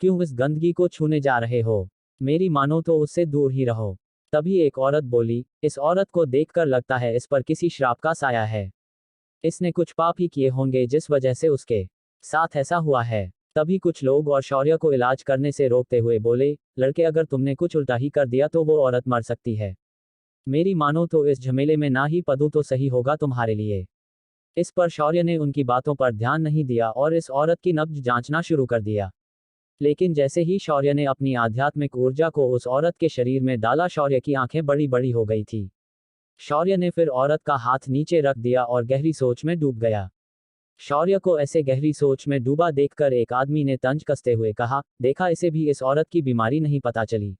क्यों इस गंदगी को छूने जा रहे हो? मेरी मानो तो उससे दूर ही रहो। तभी एक औरत बोली, इस औरत को देखकर लगता है इस पर किसी श्राप का साया है। इसने कुछ पाप ही किए होंगे जिस वजह से उसके साथ ऐसा हुआ है। तभी कुछ लोग और शौर्य को इलाज करने से रोकते हुए बोले, लड़के अगर तुमने कुछ उल्टा ही कर दिया तो वो औरत मर सकती है। मेरी मानो तो इस झमेले में ना ही पदू तो सही होगा तुम्हारे लिए। इस पर शौर्य ने उनकी बातों पर ध्यान नहीं दिया और इस औरत की नब्ज जांचना शुरू कर दिया। लेकिन जैसे ही शौर्य ने अपनी आध्यात्मिक ऊर्जा को उस औरत के शरीर में डाला, शौर्य की आंखें बड़ी बड़ी हो गई थी। शौर्य ने फिर औरत का हाथ नीचे रख दिया और गहरी सोच में डूब गया। शौर्य को ऐसे गहरी सोच में डूबा देखकर एक आदमी ने तंज कसते हुए कहा, देखा इसे भी इस औरत की बीमारी नहीं पता चली।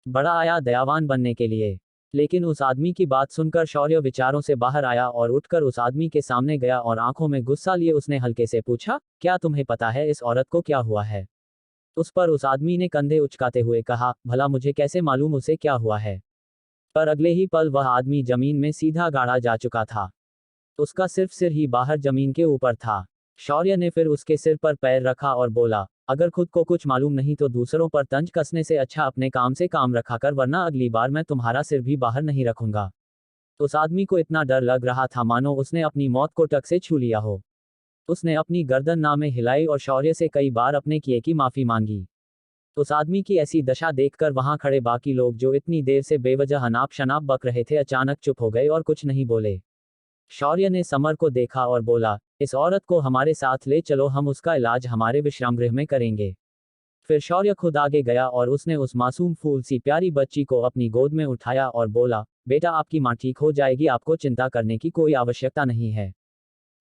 बड़ा आया दयावान बनने के लिए। लेकिन उस आदमी की बात सुनकर शौर्य विचारों से बाहर आया और उठकर उस आदमी के सामने गया और आंखों में गुस्सा लिए उसने हल्के से पूछा, क्या तुम्हें पता है इस औरत को क्या हुआ है? उस पर उस आदमी ने कंधे उचकाते हुए कहा, भला मुझे कैसे मालूम उसे क्या हुआ है? पर अगले ही पल वह आदमी जमीन में सीधा गाड़ा जा चुका था। उसका सिर्फ सिर ही बाहर जमीन के ऊपर था। शौर्य ने फिर उसके सिर पर पैर रखा और बोला, अगर खुद को कुछ मालूम नहीं तो दूसरों पर तंज कसने से अच्छा अपने काम से काम रखा कर, वरना अगली बार मैं तुम्हारा सिर भी बाहर नहीं रखूंगा। उस आदमी को इतना डर लग रहा था मानो उसने अपनी मौत को टक से छू लिया हो। उसने अपनी गर्दन नामे हिलाई और शौर्य से कई बार अपने किए की माफी मांगी। उस आदमी की ऐसी दशा देखकर वहां खड़े बाकी लोग जो इतनी देर से बेवजह अनाप शनाप बक रहे थे अचानक चुप हो गए और कुछ नहीं बोले। शौर्य ने समर को देखा और बोला, इस औरत को हमारे साथ ले चलो, हम उसका इलाज हमारे विश्रामगृह में करेंगे। फिर शौर्य खुद आगे गया और उसने उस मासूम फूल सी प्यारी बच्ची को अपनी गोद में उठाया और बोला, बेटा आपकी माँ ठीक हो जाएगी, आपको चिंता करने की कोई आवश्यकता नहीं है,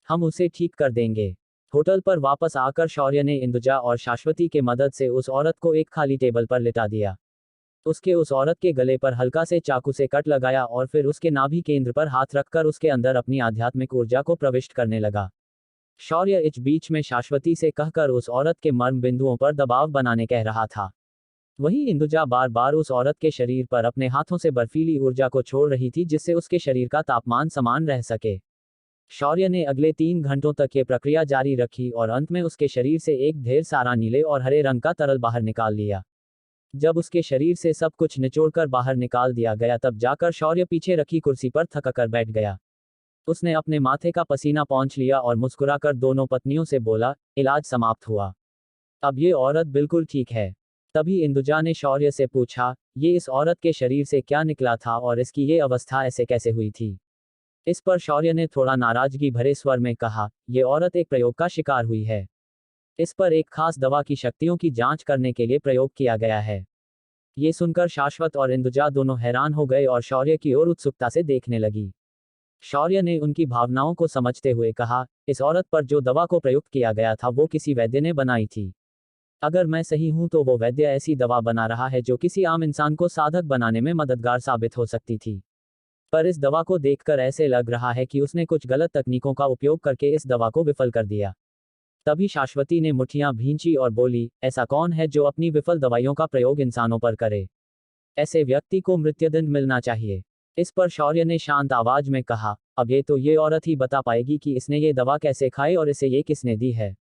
हम उसे ठीक कर देंगे। होटल पर वापस आकर शौर्य ने इंदुजा और शाश्वती के मदद से उस औरत को एक खाली टेबल पर लिटा दिया। उसके उस औरत के गले पर हल्का से चाकू से कट लगाया और फिर उसके नाभि केंद्र पर हाथ रखकर उसके अंदर अपनी आध्यात्मिक ऊर्जा को प्रविष्ट करने लगा। शौर्य इस बीच में शाश्वती से कहकर उस औरत के मर्म बिंदुओं पर दबाव बनाने कह रहा था। वहीं इंदुजा बार बार उस औरत के शरीर पर अपने हाथों से बर्फीली ऊर्जा को छोड़ रही थी जिससे उसके शरीर का तापमान समान रह सके। शौर्य ने अगले 3 घंटों तक ये प्रक्रिया जारी रखी और अंत में उसके शरीर से एक ढेर सारा नीले और हरे रंग का तरल बाहर निकाल लिया। जब उसके शरीर से सब कुछ निचोड़कर बाहर निकाल दिया गया तब जाकर शौर्य पीछे रखी कुर्सी पर थककर बैठ गया। उसने अपने माथे का पसीना पोंछ लिया और मुस्कुराकर दोनों पत्नियों से बोला, इलाज समाप्त हुआ, अब ये औरत बिल्कुल ठीक है। तभी इंदुजा ने शौर्य से पूछा, ये इस औरत के शरीर से क्या निकला था और इसकी ये अवस्था ऐसे कैसे हुई थी? इस पर शौर्य ने थोड़ा नाराजगी भरे स्वर में कहा, ये औरत एक प्रयोग का शिकार हुई है। इस पर एक खास दवा की शक्तियों की जांच करने के लिए प्रयोग किया गया है। ये सुनकर शाश्वत और इंदुजा दोनों हैरान हो गए और शौर्य की ओर उत्सुकता से देखने लगी। शौर्य ने उनकी भावनाओं को समझते हुए कहा, इस औरत पर जो दवा को प्रयुक्त किया गया था वो किसी वैद्य ने बनाई थी। अगर मैं सही हूं तो वो वैद्य ऐसी दवा बना रहा है जो किसी आम इंसान को साधक बनाने में मददगार साबित हो सकती थी। पर इस दवा को देखकर ऐसे लग रहा है कि उसने कुछ गलत तकनीकों का उपयोग करके इस दवा को विफल कर दिया। तभी शाश्वती ने मुट्ठियां भींची और बोली, ऐसा कौन है जो अपनी विफल दवाइयों का प्रयोग इंसानों पर करे? ऐसे व्यक्ति को मृत्युदंड मिलना चाहिए। इस पर शौर्य ने शांत आवाज में कहा, अब ये औरत ही बता पाएगी कि इसने ये दवा कैसे खाई और इसे ये किसने दी है।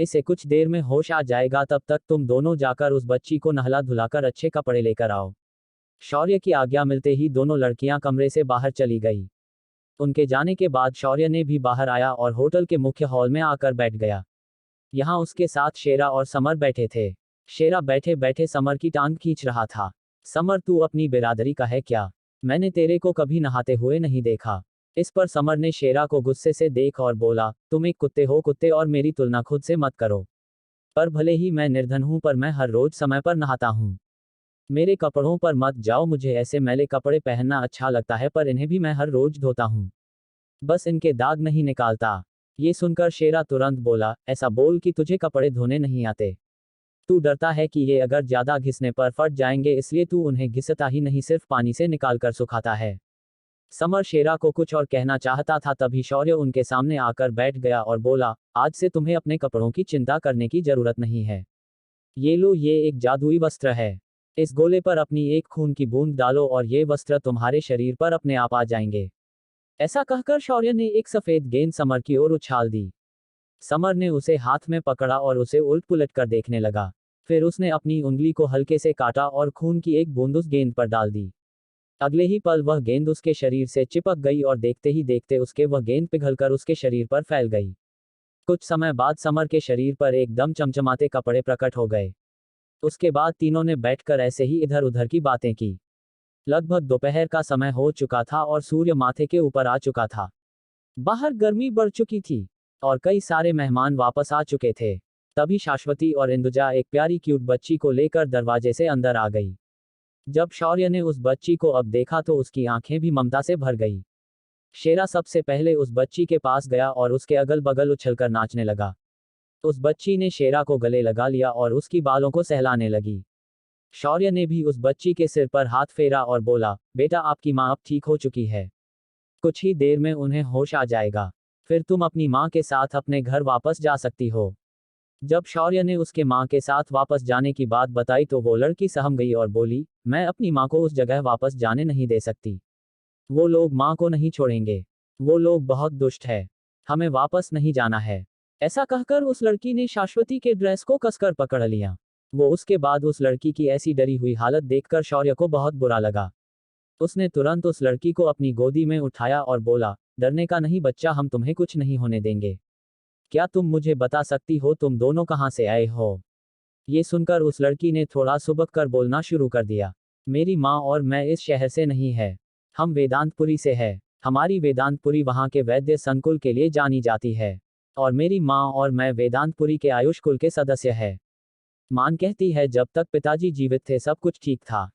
इसे कुछ देर में होश आ जाएगा, तब तक तुम दोनों जाकर उस बच्ची को नहला धुलाकर अच्छे कपड़े लेकर आओ। शौर्य की आज्ञा मिलते ही दोनों लड़कियां कमरे से बाहर चली गई। उनके जाने के बाद शौर्य ने भी बाहर आया और होटल के मुख्य हॉल में आकर बैठ गया। यहाँ उसके साथ शेरा और समर बैठे थे। शेरा बैठे बैठे समर की टांग खींच रहा था। समर, तू अपनी बिरादरी का है क्या? मैंने तेरे को कभी नहाते हुए नहीं देखा। इस पर समर ने शेरा को गुस्से से देख और बोला, तुम एक कुत्ते हो कुत्ते, और मेरी तुलना खुद से मत करो। पर भले ही मैं निर्धन हूं पर मैं हर रोज समय पर नहाता हूं। मेरे कपड़ों पर मत जाओ, मुझे ऐसे मैले कपड़े पहनना अच्छा लगता है पर इन्हें भी मैं हर रोज धोता हूं। बस इनके दाग नहीं निकालता। ये सुनकर शेरा तुरंत बोला, ऐसा बोल कि तुझे कपड़े धोने नहीं आते। तू डरता है कि ये अगर ज्यादा घिसने पर फट जाएंगे, इसलिए तू उन्हें घिसता ही नहीं, सिर्फ पानी से निकाल कर सुखाता है। समर शेरा को कुछ और कहना चाहता था, तभी शौर्य उनके सामने आकर बैठ गया और बोला, आज से तुम्हें अपने कपड़ों की चिंता करने की जरूरत नहीं है। ये लो, ये एक जादुई वस्त्र है। इस गोले पर अपनी एक खून की बूंद डालो और ये वस्त्र तुम्हारे शरीर पर अपने आप आ जाएंगे। ऐसा कहकर शौर्य ने एक सफेद गेंद समर की ओर उछाल दी। समर ने उसे हाथ में पकड़ा और उसे उलट पुलट कर देखने लगा। फिर उसने अपनी उंगली को हल्के से काटा और खून की एक बूंद उस गेंद पर डाल दी। अगले ही पल वह गेंद उसके शरीर से चिपक गई और देखते ही देखते उसके वह गेंद पिघलकर उसके शरीर पर फैल गई। कुछ समय बाद समर के शरीर पर एकदम चमचमाते कपड़े प्रकट हो गए। उसके बाद तीनों ने बैठकर ऐसे ही इधर उधर की बातें की। लगभग दोपहर का समय हो चुका था और सूर्य माथे के ऊपर आ चुका था। बाहर गर्मी बढ़ चुकी थी और कई सारे मेहमान वापस आ चुके थे। तभी शाश्वती और इंदुजा एक प्यारी क्यूट बच्ची को लेकर दरवाजे से अंदर आ गई। जब शौर्य ने उस बच्ची को अब देखा तो उसकी आंखें भी ममता से भर गई। शेरा सबसे पहले उस बच्ची के पास गया और उसके अगल बगल उछलकर नाचने लगा। उस बच्ची ने शेरा को गले लगा लिया और उसकी बालों को सहलाने लगी। शौर्य ने भी उस बच्ची के सिर पर हाथ फेरा और बोला, बेटा आपकी माँ अब ठीक हो चुकी है। कुछ ही देर में उन्हें होश आ जाएगा। फिर तुम अपनी माँ के साथ अपने घर वापस जा सकती हो। जब शौर्य ने उसके माँ के साथ वापस जाने की बात बताई तो वो लड़की सहम गई और बोली, मैं अपनी माँ को उस जगह वापस जाने नहीं दे सकती। वो लोग माँ को नहीं छोड़ेंगे। वो लोग बहुत दुष्ट है। हमें वापस नहीं जाना है। ऐसा कहकर उस लड़की ने शाश्वती के ड्रेस को कसकर पकड़ लिया। वो उसके बाद उस लड़की की ऐसी डरी हुई हालत देखकर शौर्य को बहुत बुरा लगा। उसने तुरंत उस लड़की को अपनी गोदी में उठाया और बोला, डरने का नहीं बच्चा, हम तुम्हें कुछ नहीं होने देंगे। क्या तुम मुझे बता सकती हो तुम दोनों कहाँ से आए हो? ये सुनकर उस लड़की ने थोड़ा सुबक कर बोलना शुरू कर दिया। मेरी माँ और मैं इस शहर से नहीं है। हम वेदांतपुरी से है। हमारी वेदांतपुरी वहाँ के वैद्य संकुल के लिए जानी जाती है। और मेरी माँ और मैं वेदांतपुरी के आयुष कुल के सदस्य है। मान कहती है जब तक पिताजी जीवित थे सब कुछ ठीक था।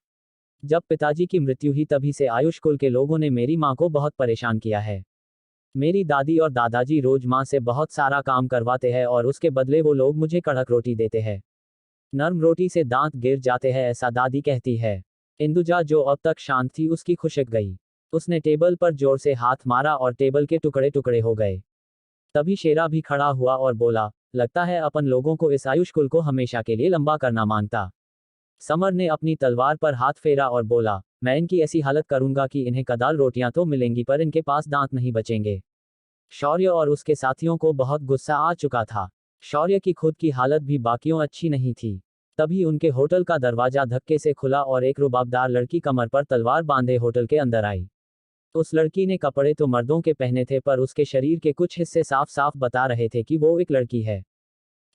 जब पिताजी की मृत्यु हुई तभी से आयुष कुल के लोगों ने मेरी माँ को बहुत परेशान किया है। मेरी दादी और दादाजी रोज माँ से बहुत सारा काम करवाते हैं और उसके बदले वो लोग मुझे कड़क रोटी देते हैं। नर्म रोटी से दांत गिर जाते हैं, ऐसा दादी कहती है। इंदुजा जो अब तक शांत थी उसकी खुशक गई। उसने टेबल पर जोर से हाथ मारा और टेबल के टुकड़े टुकड़े हो गए। तभी शेरा भी खड़ा हुआ और बोला, लगता है अपन लोगों को इस आयुष कुल को हमेशा के लिए लंबा करना मांगता। समर ने अपनी तलवार पर हाथ फेरा और बोला, मैं इनकी ऐसी हालत करूंगा कि इन्हें कदाल रोटियां तो मिलेंगी पर इनके पास दांत नहीं बचेंगे। शौर्य और उसके साथियों को बहुत गुस्सा आ चुका था। शौर्य की खुद की हालत भी बाकियों अच्छी नहीं थी। तभी उनके होटल का दरवाजा धक्के से खुला और एक रुबाबदार लड़की कमर पर तलवार बांधे होटल के अंदर आई। उस लड़की ने कपड़े तो मर्दों के पहने थे पर उसके शरीर के कुछ हिस्से साफ साफ बता रहे थे कि वो एक लड़की है।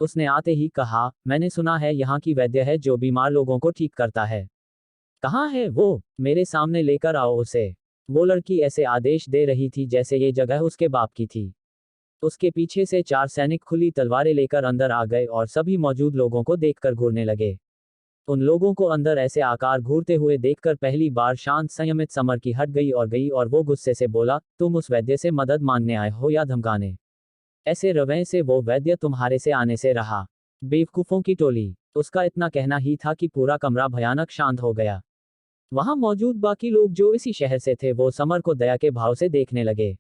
उसने आते ही कहा, मैंने सुना है यहाँ की वैद्य है जो बीमार लोगों को ठीक करता है। कहाँ है वो? मेरे सामने लेकर आओ उसे। वो लड़की ऐसे आदेश दे रही थी जैसे ये जगह उसके बाप की थी। उसके पीछे से 4 सैनिक खुली तलवारें लेकर अंदर आ गए और सभी मौजूद लोगों को देखकर घूरने लगे। उन लोगों को अंदर ऐसे आकार घूरते हुए देखकर पहली बार शांत संयमित समर की हट गई और वो गुस्से से बोला, तुम उस वैद्य से मदद मांगने आए हो या धमकाने? ऐसे रवैये से वो वैद्य तुम्हारे से आने से रहा। बेवकूफों की टोली। उसका इतना कहना ही था कि पूरा कमरा भयानक शांत हो गया। वहां मौजूद बाकी लोग जो इसी शहर से थे वो समर को दया के भाव से देखने लगे।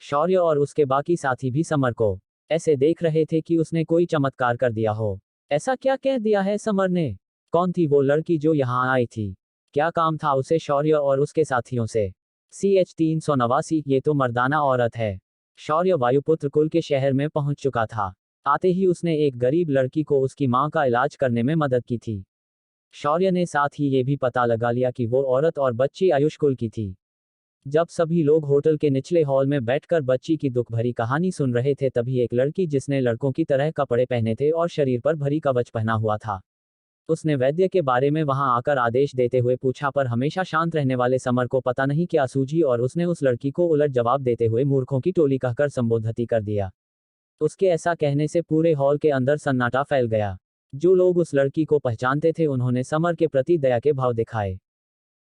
शौर्य और उसके बाकी साथी भी समर को ऐसे देख रहे थे कि उसने कोई चमत्कार कर दिया हो। ऐसा क्या कह दिया है समर ने? कौन थी वो लड़की जो यहाँ आई थी? क्या काम था उसे शौर्य और उसके साथियों से? CH 389, ये तो मर्दाना औरत है। शौर्य वायुपुत्र कुल के शहर में पहुंच चुका था। आते ही उसने एक गरीब लड़की को उसकी मां का इलाज करने में मदद की थी। शौर्य ने साथ ही ये भी पता लगा लिया कि वो औरत और बच्ची आयुष कुल की थी। जब सभी लोग होटल के निचले हॉल में बैठकर बच्ची की दुख भरी कहानी सुन रहे थे तभी एक लड़की जिसने लड़कों की तरह कपड़े पहने थे और शरीर पर भरी कवच पहना हुआ था, उसने वैद्य के बारे में वहां आकर आदेश देते हुए पूछा पर हमेशा शांत रहने वाले समर को पता नहीं क्या सूझी और उसने उस लड़की को उलट जवाब देते हुए मूर्खों की टोली कहकर संबोधित कर दिया। उसके ऐसा कहने से पूरे हॉल के अंदर सन्नाटा फैल गया। जो लोग उस लड़की को पहचानते थे उन्होंने समर के प्रति दया के भाव दिखाए।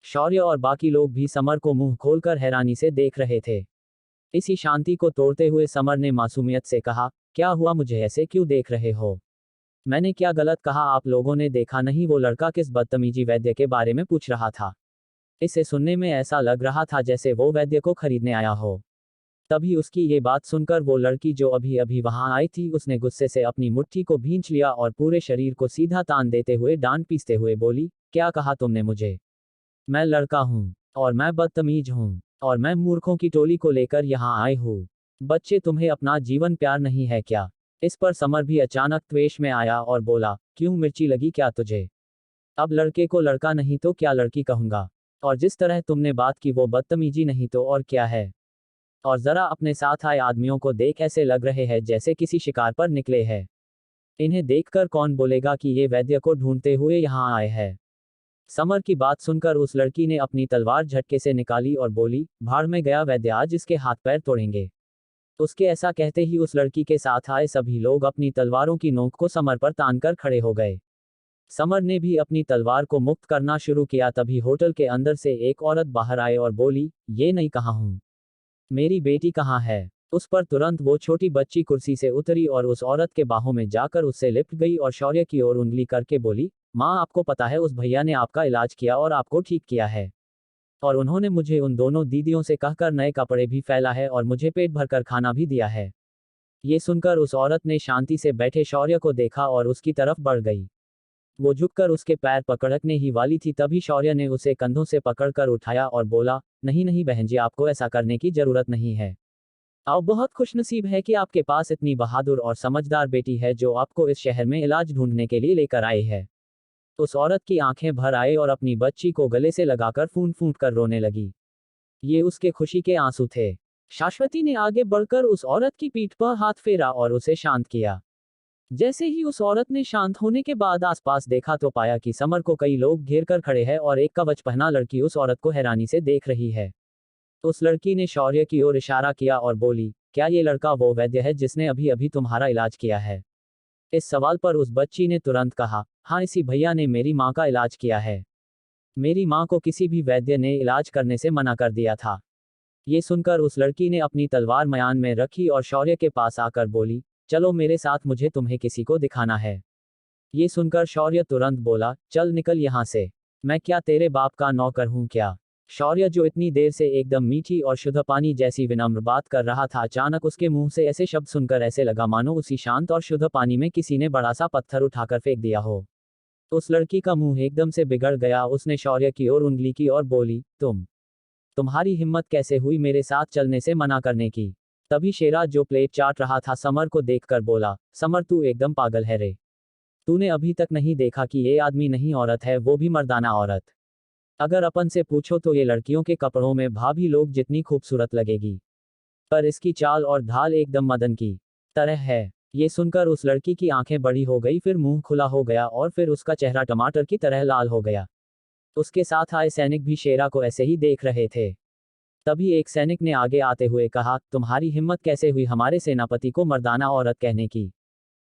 शौर्य और बाकी लोग भी समर को मुंह खोलकर हैरानी से देख रहे थे। इसी शांति को तोड़ते हुए समर ने मासूमियत से कहा, क्या हुआ, मुझे ऐसे क्यों देख रहे हो? मैंने क्या गलत कहा? आप लोगों ने देखा नहीं वो लड़का किस बदतमीजी वैद्य के बारे में पूछ रहा था? इसे सुनने में ऐसा लग रहा था जैसे वो वैद्य को खरीदने आया हो। तभी उसकी ये बात सुनकर वो लड़की जो अभी अभी वहां आई थी उसने गुस्से से अपनी मुट्ठी को भींच लिया और पूरे शरीर को सीधा तान देते हुए डांट पीसते हुए बोली, क्या कहा तुमने मुझे? मैं लड़का हूँ और मैं बदतमीज हूँ और मैं मूर्खों की टोली को लेकर यहाँ आई हूँ। बच्चे, तुम्हें अपना जीवन प्यार नहीं है क्या? इस पर समर भी अचानक त्वेष में आया और बोला, क्यों मिर्ची लगी क्या तुझे? अब लड़के को लड़का नहीं तो क्या लड़की कहूंगा। और जिस तरह तुमने बात की वो बदतमीजी नहीं तो और क्या है। और जरा अपने साथ आए आदमियों को देख, ऐसे लग रहे हैं जैसे किसी शिकार पर निकले हैं। इन्हें देखकर कौन बोलेगा कि ये वैद्य को ढूंढते हुए यहाँ आए हैं। समर की बात सुनकर उस लड़की ने अपनी तलवार झटके से निकाली और बोली, भाड़ में गया वैद्य, आज इसके हाथ पैर तोड़ेंगे। उसके ऐसा कहते ही उस लड़की के साथ आए सभी लोग अपनी तलवारों की नोक को समर पर तानकर खड़े हो गए। समर ने भी अपनी तलवार को मुक्त करना शुरू किया। तभी होटल के अंदर से एक औरत बाहर आई और बोली, ये नहीं कहाँ हूँ, मेरी बेटी कहाँ है? उस पर तुरंत वो छोटी बच्ची कुर्सी से उतरी और उस औरत के बाहों में जाकर उससे लिपट गई और शौर्य की ओर उंगली करके बोली, माँ आपको पता है उस भैया ने आपका इलाज किया और आपको ठीक किया है। और उन्होंने मुझे उन दोनों दीदियों से कहकर नए कपड़े भी फैला है और मुझे पेट भरकर खाना भी दिया है। ये सुनकर उस औरत ने शांति से बैठे शौर्य को देखा और उसकी तरफ बढ़ गई। वो झुककर उसके पैर पकड़ने ही वाली थी, तभी शौर्य ने उसे कंधों से पकड़कर उठाया और बोला, नहीं नहीं बहन जी, आपको ऐसा करने की जरूरत नहीं है। आप बहुत खुशनसीब है कि आपके पास इतनी बहादुर और समझदार बेटी है जो आपको इस शहर में इलाज ढूंढने के लिए लेकर आई है। उस औरत की आंखें भर आए और अपनी बच्ची को गले से लगाकर फूंद फूंद कर रोने लगी। ये उसके खुशी के आंसू थे। शाश्वती ने आगे बढ़कर उस औरत की पीठ पर हाथ फेरा और उसे शांत किया। जैसे ही उस औरत ने शांत होने के बाद आसपास देखा तो पाया कि समर को कई लोग घेर कर खड़े हैं और एक कवच पहना लड़की उस औरत को हैरानी से देख रही है। उस लड़की ने शौर्य की ओर इशारा किया और बोली, क्या ये लड़का वो वैद्य है जिसने अभी अभी तुम्हारा इलाज किया है? इस सवाल पर उस बच्ची ने तुरंत कहा, हाँ, इसी भैया ने मेरी माँ का इलाज किया है। मेरी माँ को किसी भी वैद्य ने इलाज करने से मना कर दिया था। ये सुनकर उस लड़की ने अपनी तलवार म्यान में रखी और शौर्य के पास आकर बोली, चलो मेरे साथ, मुझे तुम्हें किसी को दिखाना है। ये सुनकर शौर्य तुरंत बोला, चल निकल यहाँ से, मैं क्या तेरे बाप का नौकर हूँ क्या? शौर्य जो इतनी देर से एकदम मीठी और शुद्ध पानी जैसी विनम्र बात कर रहा था, अचानक उसके मुंह से ऐसे शब्द सुनकर ऐसे लगा मानो उसी शांत और शुद्ध पानी में किसी ने बड़ा सा पत्थर उठाकर फेंक दिया हो। उस लड़की का मुंह एकदम से बिगड़ गया। उसने शौर्य की ओर उंगली की और बोली, तुम्हारी हिम्मत कैसे हुई मेरे साथ चलने से मना करने की? तभी शेरा जो प्लेट चाट रहा था समर को देखकर बोला, समर तू एकदम पागल है रे। तूने अभी तक नहीं देखा कि ये आदमी नहीं औरत है, वो भी मर्दाना औरत। अगर अपन से पूछो तो ये लड़कियों के कपड़ों में भाभी लोग जितनी खूबसूरत लगेगी, पर इसकी चाल और ढाल एकदम मदन की तरह है। ये सुनकर उस लड़की की आंखें बड़ी हो गई, फिर मुंह खुला हो गया और फिर उसका चेहरा टमाटर की तरह लाल हो गया। उसके साथ आए सैनिक भी शेरा को ऐसे ही देख रहे थे। तभी एक सैनिक ने आगे आते हुए कहा, तुम्हारी हिम्मत कैसे हुई हमारे सेनापति को मर्दाना औरत कहने की?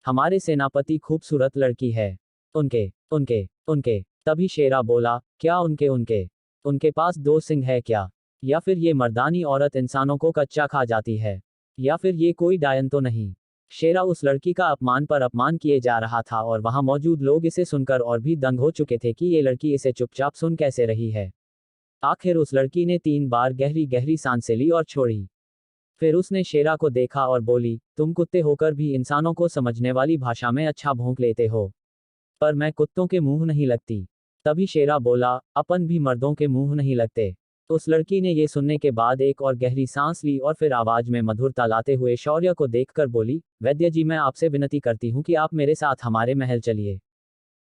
हमारे सेनापति खूबसूरत लड़की है। उनके उनके उनके तभी शेरा बोला, क्या उनके उनके उनके पास दो सिंग है क्या? या फिर ये मर्दानी औरत इंसानों को कच्चा खा जाती है? या फिर ये कोई डायन तो नहीं? शेरा उस लड़की का अपमान पर अपमान किए जा रहा था और वहां मौजूद लोग इसे सुनकर और भी दंग हो चुके थे कि ये लड़की इसे चुपचाप सुन कैसे रही है। आखिर उस लड़की ने 3 बार गहरी गहरी सांसें ली और छोड़ी। फिर उसने शेरा को देखा और बोली, तुम कुत्ते होकर भी इंसानों को समझने वाली भाषा में अच्छा भौंक लेते हो, पर मैं कुत्तों के मुंह नहीं लगती। तभी शेरा बोला, अपन भी मर्दों के मुंह नहीं लगते। उस लड़की ने ये सुनने के बाद एक और गहरी सांस ली और फिर आवाज में मधुरता लाते हुए शौर्य को देखकर बोली, वैद्य जी, मैं आपसे विनती करती हूँ कि आप मेरे साथ हमारे महल चलिए।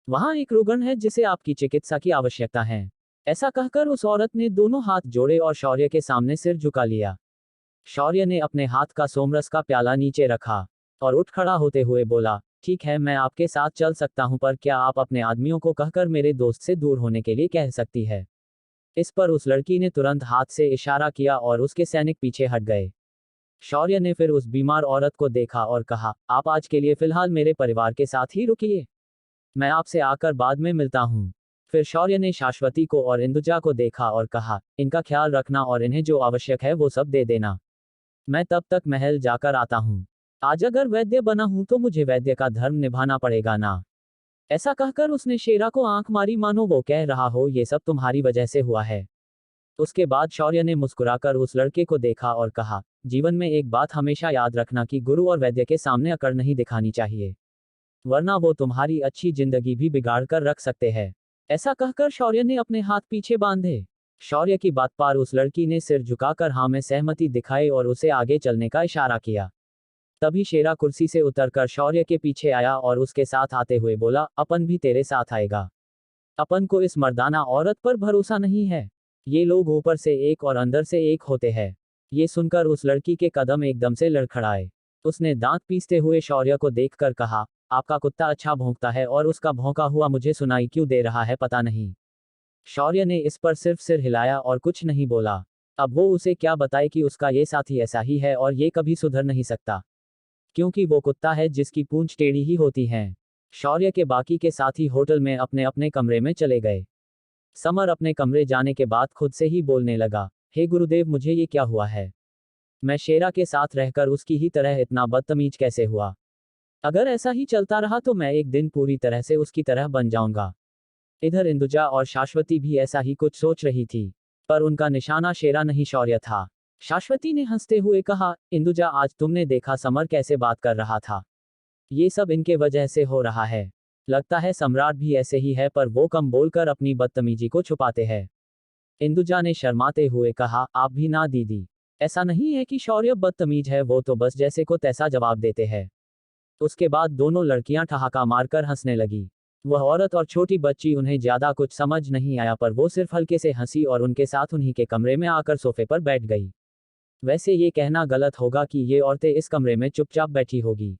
वहाँ एक रुग्ण है जिसे आपकी चिकित्सा की आवश्यकता है। ऐसा कहकर उस औरत ने दोनों हाथ जोड़े और शौर्य के सामने सिर झुका लिया। शौर्य ने अपने हाथ का सोमरस का प्याला नीचे रखा और उठ खड़ा होते हुए बोला, ठीक है, मैं आपके साथ चल सकता हूं, पर क्या आप अपने आदमियों को कहकर मेरे दोस्त से दूर होने के लिए कह सकती है? इस पर उस लड़की ने तुरंत हाथ से इशारा किया और उसके सैनिक पीछे हट गए। शौर्य ने फिर उस बीमार औरत को देखा और कहा, आप आज के लिए फिलहाल मेरे परिवार के साथ ही रुकिए, मैं आपसे आकर बाद में मिलता हूँ। फिर शौर्य ने शाश्वती को और इंदुजा को देखा और कहा, इनका ख्याल रखना और इन्हें जो आवश्यक है वो सब दे देना। मैं तब तक महल जाकर आता हूँ। आज अगर वैद्य बना हूं तो मुझे वैद्य का धर्म निभाना पड़ेगा ना। ऐसा कहकर उसने शेरा को आंख मारी मानो वो कह रहा हो, ये सब तुम्हारी वजह से हुआ है। उसके बाद शौर्य ने मुस्कुराकर उस लड़के को देखा और कहा, जीवन में एक बात हमेशा याद रखना कि गुरु और वैद्य के सामने अकड़ नहीं दिखानी चाहिए, वरना वो तुम्हारी अच्छी जिंदगी भी बिगाड़ कर रख सकते हैं। ऐसा कहकर शौर्य ने अपने हाथ पीछे बांधे। शौर्य की बात पर उस लड़की ने सिर झुकाकर हाँ में सहमति दिखाई और उसे आगे चलने का इशारा किया। तभी शेरा कुर्सी से उतरकर शौर्य के पीछे आया और उसके साथ आते हुए बोला, अपन भी तेरे साथ आएगा। अपन को इस मर्दाना औरत पर भरोसा नहीं है। ये लोग ऊपर से एक और अंदर से एक होते हैं। ये सुनकर उस लड़की के कदम एकदम से लड़खड़ाए। उसने दांत पीसते हुए शौर्य को देखकर कहा, आपका कुत्ता अच्छा भौंकता है और उसका भौंका हुआ मुझे सुनाई क्यों दे रहा है पता नहीं। शौर्य ने इस पर सिर्फ सिर हिलाया और कुछ नहीं बोला। अब वो उसे क्या बताए कि उसका ये साथी ऐसा ही है और ये कभी सुधर नहीं सकता, क्योंकि वो कुत्ता है जिसकी पूंछ टेढ़ी ही होती है। शौर्य के बाकी के साथी होटल में अपने अपने कमरे में चले गए। समर अपने कमरे जाने के बाद खुद से ही बोलने लगा, हे गुरुदेव, मुझे ये क्या हुआ है? मैं शेरा के साथ रहकर उसकी ही तरह इतना बदतमीज कैसे हुआ? अगर ऐसा ही चलता रहा तो मैं एक दिन पूरी तरह से उसकी तरह बन जाऊंगा। इधर इंदुजा और शाश्वती भी ऐसा ही कुछ सोच रही थी, पर उनका निशाना शेरा नहीं शौर्य था। शाश्वती ने हंसते हुए कहा, इंदुजा, आज तुमने देखा समर कैसे बात कर रहा था? ये सब इनके वजह से हो रहा है। लगता है सम्राट भी ऐसे ही है, पर वो कम बोलकर अपनी बदतमीजी को छुपाते हैं। इंदुजा ने शर्माते हुए कहा, आप भी ना दीदी, ऐसा नहीं है कि शौर्य बदतमीज है, वो तो बस जैसे को तैसा जवाब देते हैं। उसके बाद दोनों लड़कियां ठहाका मारकर हंसने लगी। वह औरत और छोटी बच्ची, उन्हें ज्यादा कुछ समझ नहीं आया, पर वो सिर्फ हल्के से हंसी और उनके साथ उन्हीं के कमरे में आकर सोफे पर बैठ गई। वैसे ये कहना गलत होगा कि ये औरतें इस कमरे में चुपचाप बैठी होगी।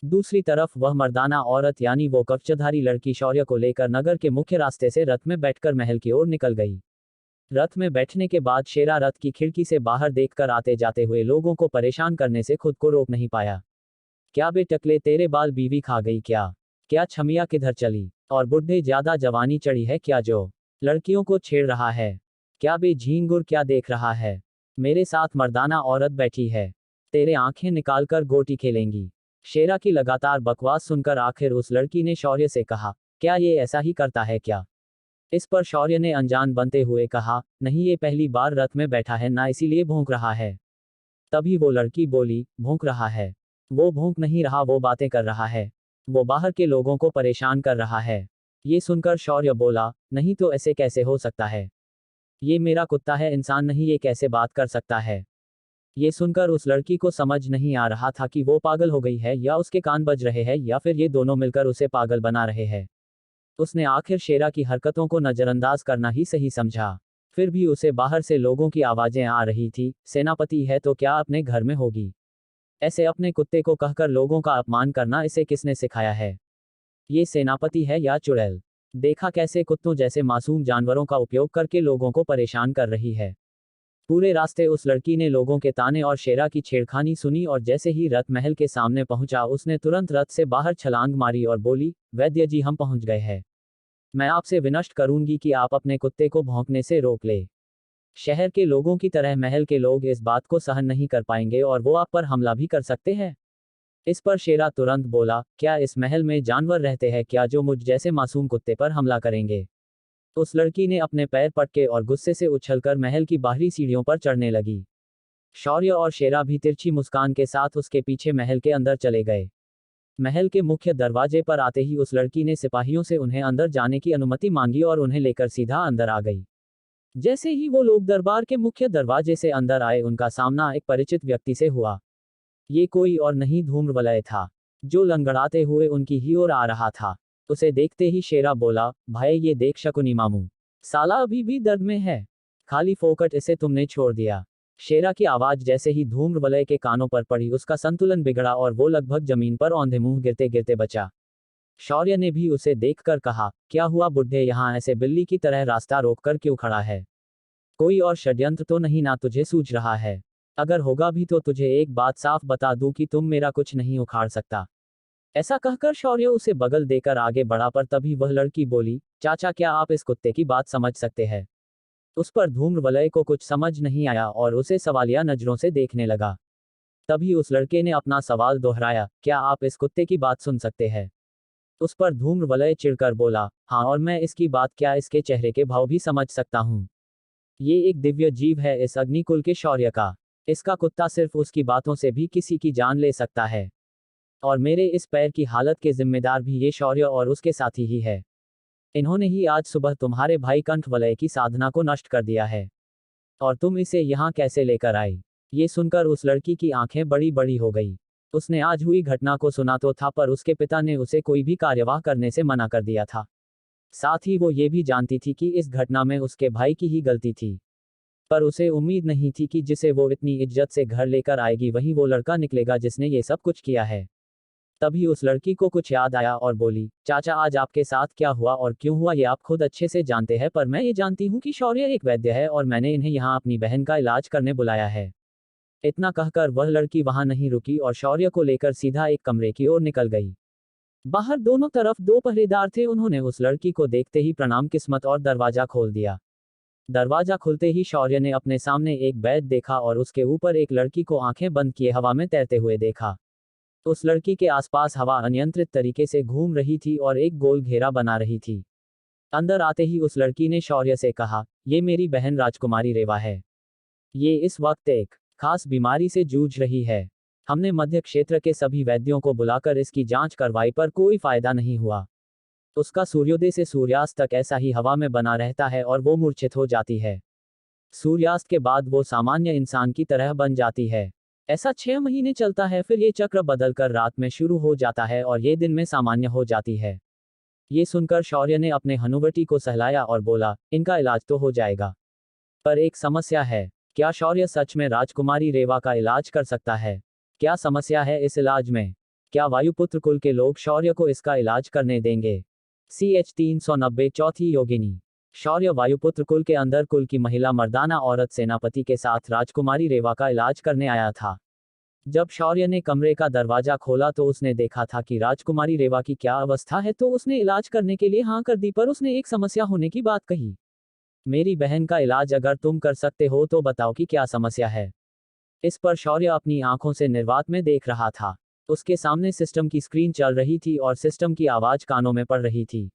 दूसरी तरफ वह मर्दाना औरत यानी वो कवचधारी लड़की शौर्य को लेकर नगर के मुख्य रास्ते से रथ में बैठकर महल की ओर निकल गई। रथ में बैठने के बाद शेरा रथ की खिड़की से बाहर देखकर आते जाते हुए लोगों को परेशान करने से खुद को रोक नहीं पाया। क्या बे टकले, तेरे बाल बीवी खा गई क्या? क्या छमिया किधर चली? और बुढ़े ज्यादा जवानी चढ़ी है क्या जो लड़कियों को छेड़ रहा है? क्या बे झींगुर, क्या देख रहा है? मेरे साथ मर्दाना औरत बैठी है, तेरे आंखें निकालकर गोटी खेलेंगी। शेरा की लगातार बकवास सुनकर आखिर उस लड़की ने शौर्य से कहा, क्या ये ऐसा ही करता है क्या? इस पर शौर्य ने अनजान बनते हुए कहा, नहीं, ये पहली बार रथ में बैठा है ना, इसीलिए भौंक रहा है। तभी वो लड़की बोली, भौंक रहा है? वो भौंक नहीं रहा, वो बातें कर रहा है। वो बाहर के लोगों को परेशान कर रहा है। ये सुनकर शौर्य बोला, नहीं तो ऐसे कैसे हो सकता है? ये मेरा कुत्ता है, इंसान नहीं, ये कैसे बात कर सकता है? ये सुनकर उस लड़की को समझ नहीं आ रहा था कि वो पागल हो गई है या उसके कान बज रहे हैं या फिर ये दोनों मिलकर उसे पागल बना रहे हैं। उसने आखिर शेरा की हरकतों को नजरअंदाज करना ही सही समझा। फिर भी उसे बाहर से लोगों की आवाजें आ रही थी, सेनापति है तो क्या अपने घर में होगी? ऐसे अपने कुत्ते को कहकर लोगों का अपमान करना इसे किसने सिखाया है? ये सेनापति है या चुड़ैल? देखा कैसे कुत्तों जैसे मासूम जानवरों का उपयोग करके लोगों को परेशान कर रही है। पूरे रास्ते उस लड़की ने लोगों के ताने और शेरा की छेड़खानी सुनी और जैसे ही रथ महल के सामने पहुंचा उसने तुरंत रथ से बाहर छलांग मारी और बोली, वैद्य जी, हम पहुंच गए हैं। मैं आपसे विनष्ट करूंगी कि आप अपने कुत्ते को भौंकने से रोक ले। शहर के लोगों की तरह महल के लोग इस बात को सहन नहीं कर पाएंगे और वो आप पर हमला भी कर सकते हैं। इस पर शेरा तुरंत बोला, क्या इस महल में जानवर रहते हैं क्या जो मुझ जैसे मासूम कुत्ते पर हमला करेंगे? उस लड़की ने अपने पैर पटके और गुस्से से उछलकर महल की बाहरी सीढ़ियों पर चढ़ने लगी। शौर्य और शेरा भी तिरछी मुस्कान के साथ उसके पीछे महल के अंदर चले गए। महल के मुख्य दरवाजे पर आते ही उस लड़की ने सिपाहियों से उन्हें अंदर जाने की अनुमति मांगी और उन्हें लेकर सीधा अंदर आ गई। जैसे ही वो लोग दरबार के मुख्य दरवाजे से अंदर आए उनका सामना एक परिचित व्यक्ति से हुआ। ये कोई और नहीं धूम्रवलय था, जो लंगड़ाते हुए उनकी ही ओर आ रहा था। उसे देखते ही शेरा बोला, भाई ये देख शकुनी मामू, साला अभी भी दर्द में है, खाली फोकट इसे तुमने छोड़ दिया। शेरा की आवाज जैसे ही धूम्रवलय के कानों पर पड़ी उसका संतुलन बिगड़ा और वो लगभग जमीन पर औंधे मुंह गिरते गिरते बचा। शौर्य ने भी उसे देखकर कहा, क्या हुआ बुढ़े, यहाँ ऐसे बिल्ली की तरह रास्ता रोककर क्यों खड़ा है? कोई और षड्यंत्र तो नहीं ना तुझे सूझ रहा है? अगर होगा भी तो तुझे एक बात साफ बता दूं कि तुम मेरा कुछ नहीं उखाड़ सकता। ऐसा कहकर शौर्य उसे बगल देकर आगे बढ़ा, पर तभी वह लड़की बोली, चाचा, क्या आप इस कुत्ते की बात समझ सकते हैं? उस पर धूम्रवलय को कुछ समझ नहीं आया और उसे सवालिया नजरों से देखने लगा। तभी उस लड़के ने अपना सवाल दोहराया, क्या आप इस कुत्ते की बात सुन सकते हैं? उस पर धूम्रवलय चिढ़कर बोला, हाँ, और मैं इसकी बात क्या, इसके चेहरे के भाव भी समझ सकता हूँ। ये एक दिव्य जीव है इस अग्निकुल के शौर्य का। इसका कुत्ता सिर्फ उसकी बातों से भी किसी की जान ले सकता है। और मेरे इस पैर की हालत के जिम्मेदार भी ये शौर्य और उसके साथी ही है। इन्होंने ही आज सुबह तुम्हारे भाई कंठवलय की साधना को नष्ट कर दिया है। और तुम इसे यहाँ कैसे लेकर आई? ये सुनकर उस लड़की की आंखें बड़ी बड़ी हो गई। उसने आज हुई घटना को सुना तो था, पर उसके पिता ने उसे कोई भी कार्यवाह करने से मना कर दिया था। साथ ही वो ये भी जानती थी कि इस घटना में उसके भाई की ही गलती थी, पर उसे उम्मीद नहीं थी कि जिसे वो इतनी इज्जत से घर लेकर आएगी वही वो लड़का निकलेगा जिसने ये सब कुछ किया है। तभी उस लड़की को कुछ याद आया और बोली, चाचा आज आपके साथ क्या हुआ और क्यों हुआ ये आप खुद अच्छे से जानते हैं, पर मैं ये जानती हूँ कि शौर्य एक वैद्य है और मैंने इन्हें यहाँ अपनी बहन का इलाज करने बुलाया है। इतना कहकर वह लड़की वहां नहीं रुकी और शौर्य को लेकर सीधा एक कमरे की ओर निकल गई। बाहर दोनों तरफ 2 पहरेदार थे, उन्होंने उस लड़की को देखते ही प्रणाम किस्मत और दरवाजा खोल दिया। दरवाजा खुलते ही शौर्य ने अपने सामने एक बेड देखा और उसके ऊपर एक लड़की को आंखें बंद किए हवा में तैरते हुए देखा। उस लड़की के आसपास हवा अनियंत्रित तरीके से घूम रही थी और एक गोल घेरा बना रही थी। अंदर आते ही उस लड़की ने शौर्य से कहा, ये मेरी बहन राजकुमारी रेवा है। ये इस वक्त एक खास बीमारी से जूझ रही है। हमने मध्य क्षेत्र के सभी वैद्यों को बुलाकर इसकी जांच करवाई पर कोई फायदा नहीं हुआ। उसका सूर्योदय से सूर्यास्त तक ऐसा ही हवा में बना रहता है और वो मूर्छित हो जाती है। सूर्यास्त के बाद वो सामान्य इंसान की तरह बन जाती है। ऐसा 6 महीने चलता है, फिर ये चक्र बदलकर रात में शुरू हो जाता है और ये दिन में सामान्य हो जाती है। ये सुनकर शौर्य ने अपने हनुवटी को सहलाया और बोला, इनका इलाज तो हो जाएगा, पर एक समस्या है। क्या शौर्य सच में राजकुमारी रेवा का इलाज कर सकता है? क्या समस्या है इस इलाज में? क्या वायुपुत्र कुल के लोग शौर्य को इसका इलाज करने देंगे? CH 390 चौथी योगिनी। शौर्य वायुपुत्र कुल के अंदर कुल की महिला मर्दाना औरत सेनापति के साथ राजकुमारी रेवा का इलाज करने आया था। जब शौर्य ने कमरे का दरवाजा खोला तो उसने देखा था कि राजकुमारी रेवा की क्या अवस्था है, तो उसने इलाज करने के लिए हाँ कर दी, पर उसने एक समस्या होने की बात कही। मेरी बहन का इलाज अगर तुम कर सकते हो तो बताओ कि क्या समस्या है। इस पर शौर्य अपनी आंखों से निर्वात में देख रहा था। उसके सामने सिस्टम की स्क्रीन चल रही थी और सिस्टम की आवाज कानों में पड़ रही थी।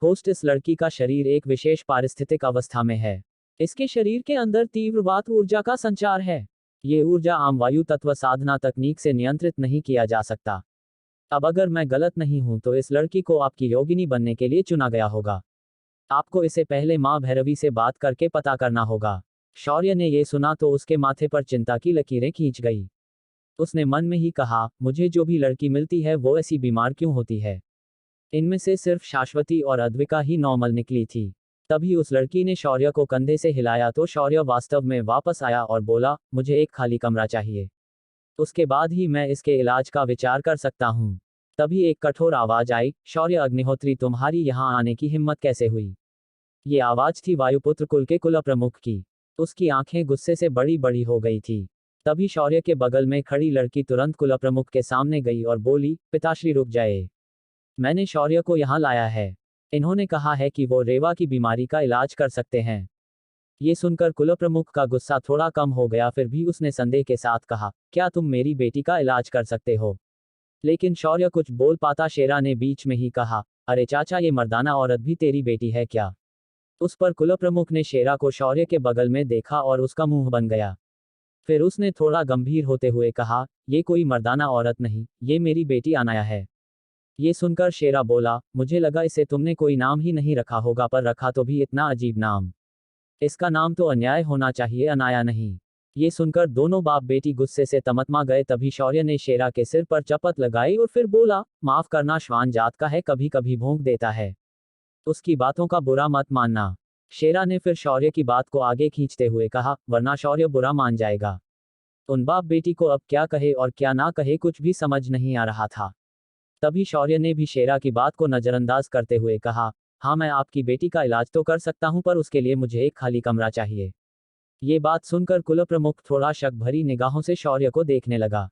होस्ट, इस लड़की का शरीर एक विशेष पारिस्थितिक अवस्था में है। इसके शरीर के अंदर तीव्र वात ऊर्जा का संचार है। ये ऊर्जा आम वायु तत्व साधना तकनीक से नियंत्रित नहीं किया जा सकता। अब अगर मैं गलत नहीं हूं तो इस लड़की को आपकी योगिनी बनने के लिए चुना गया होगा। आपको इसे पहले मां भैरवी से बात करके पता करना होगा। शौर्य ने ये सुना तो उसके माथे पर चिंता की लकीरें खींच गई। उसने मन में ही कहा, मुझे जो भी लड़की मिलती है वो ऐसी बीमार क्यों होती है? इनमें से सिर्फ शाश्वती और अद्विका ही नॉर्मल निकली थी। तभी उस लड़की ने शौर्य को कंधे से हिलाया तो शौर्य वास्तव में वापस आया और बोला, मुझे एक खाली कमरा चाहिए। उसके बाद ही मैं इसके इलाज का विचार कर सकता हूँ। तभी एक कठोर आवाज आई, शौर्य अग्निहोत्री, तुम्हारी यहाँ आने की हिम्मत कैसे हुई? ये आवाज थी वायुपुत्र कुल के कुल प्रमुख की। उसकी आंखें गुस्से से बड़ी बड़ी हो गई थी। तभी शौर्य के बगल में खड़ी लड़की तुरंत कुल प्रमुख के सामने गई और बोली, पिताश्री रुक जाए। मैंने शौर्य को यहाँ लाया है। इन्होंने कहा है कि वो रेवा की बीमारी का इलाज कर सकते हैं। ये सुनकर कुल प्रमुख का गुस्सा थोड़ा कम हो गया, फिर भी उसने संदेह के साथ कहा, क्या तुम मेरी बेटी का इलाज कर सकते हो? लेकिन शौर्य कुछ बोल पाता शेरा ने बीच में ही कहा, अरे चाचा, ये मर्दाना औरत भी तेरी बेटी है क्या? उस पर कुल प्रमुख ने शेरा को शौर्य के बगल में देखा और उसका मुंह बन गया। फिर उसने थोड़ा गंभीर होते हुए कहा, ये कोई मर्दाना औरत नहीं, ये मेरी बेटी अनाया है। ये सुनकर शेरा बोला, मुझे लगा इसे तुमने कोई नाम ही नहीं रखा होगा, पर रखा तो भी इतना अजीब नाम। इसका नाम तो अन्याय होना चाहिए, अनाया नहीं। ये सुनकर दोनों बाप बेटी गुस्से से तमतमा गए। तभी शौर्य ने शेरा के सिर पर चपत लगाई और फिर बोला, माफ करना, श्वान जात का है, कभी कभी भौंक देता है। उसकी बातों का बुरा मत मानना। शेरा ने फिर शौर्य की बात को आगे खींचते हुए कहा, वरना शौर्य बुरा मान जाएगा। उन बाप बेटी को अब क्या कहे और क्या ना कहे कुछ भी समझ नहीं आ रहा था। तभी शौर्य ने भी शेरा की बात को नजरअंदाज करते हुए कहा, हाँ मैं आपकी बेटी का इलाज तो कर सकता हूं, पर उसके लिए मुझे एक खाली कमरा चाहिए। ये बात सुनकर कुल प्रमुख थोड़ा शक भरी निगाहों से शौर्य को देखने लगा।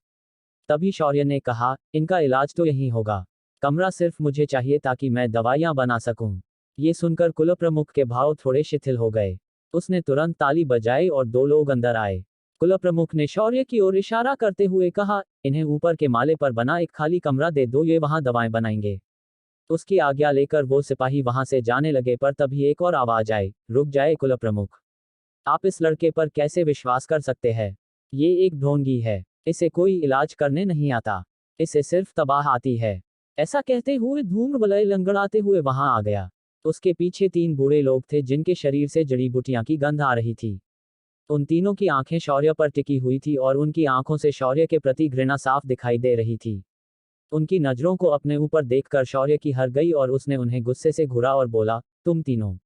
तभी शौर्य ने कहा, इनका इलाज तो यहीं होगा। कमरा सिर्फ मुझे चाहिए ताकि मैं दवाइयां बना सकूं। ये सुनकर कुल प्रमुख के भाव थोड़े शिथिल हो गए। उसने तुरंत ताली बजाई और 2 लोग अंदर आए। कुल प्रमुख ने शौर्य की ओर इशारा करते हुए कहा, इन्हें ऊपर के माले पर बना एक खाली कमरा दे दो, ये वहां दवाएं बनाएंगे। उसकी आज्ञा लेकर वो सिपाही वहां से जाने लगे, पर तभी एक और आवाज आई, रुक जाए कुल प्रमुख। आप इस लड़के पर कैसे विश्वास कर सकते हैं? ये एक ढोंगी है। इसे कोई इलाज करने नहीं आता। इसे सिर्फ तबाह आती है। ऐसा कहते हुए धूम्रवलय लंगड़ाते हुए वहां आ गया। उसके पीछे 3 बूढ़े लोग थे जिनके शरीर से जड़ी बूटियां की गंध आ रही थी। उन तीनों की आंखें शौर्य पर टिकी हुई थी और उनकी आंखों से शौर्य के प्रति घृणा साफ दिखाई दे रही थी। उनकी नजरों को अपने ऊपर देखकर शौर्य की हर गई और उसने उन्हें गुस्से से घूरा और बोला, तुम तीनों,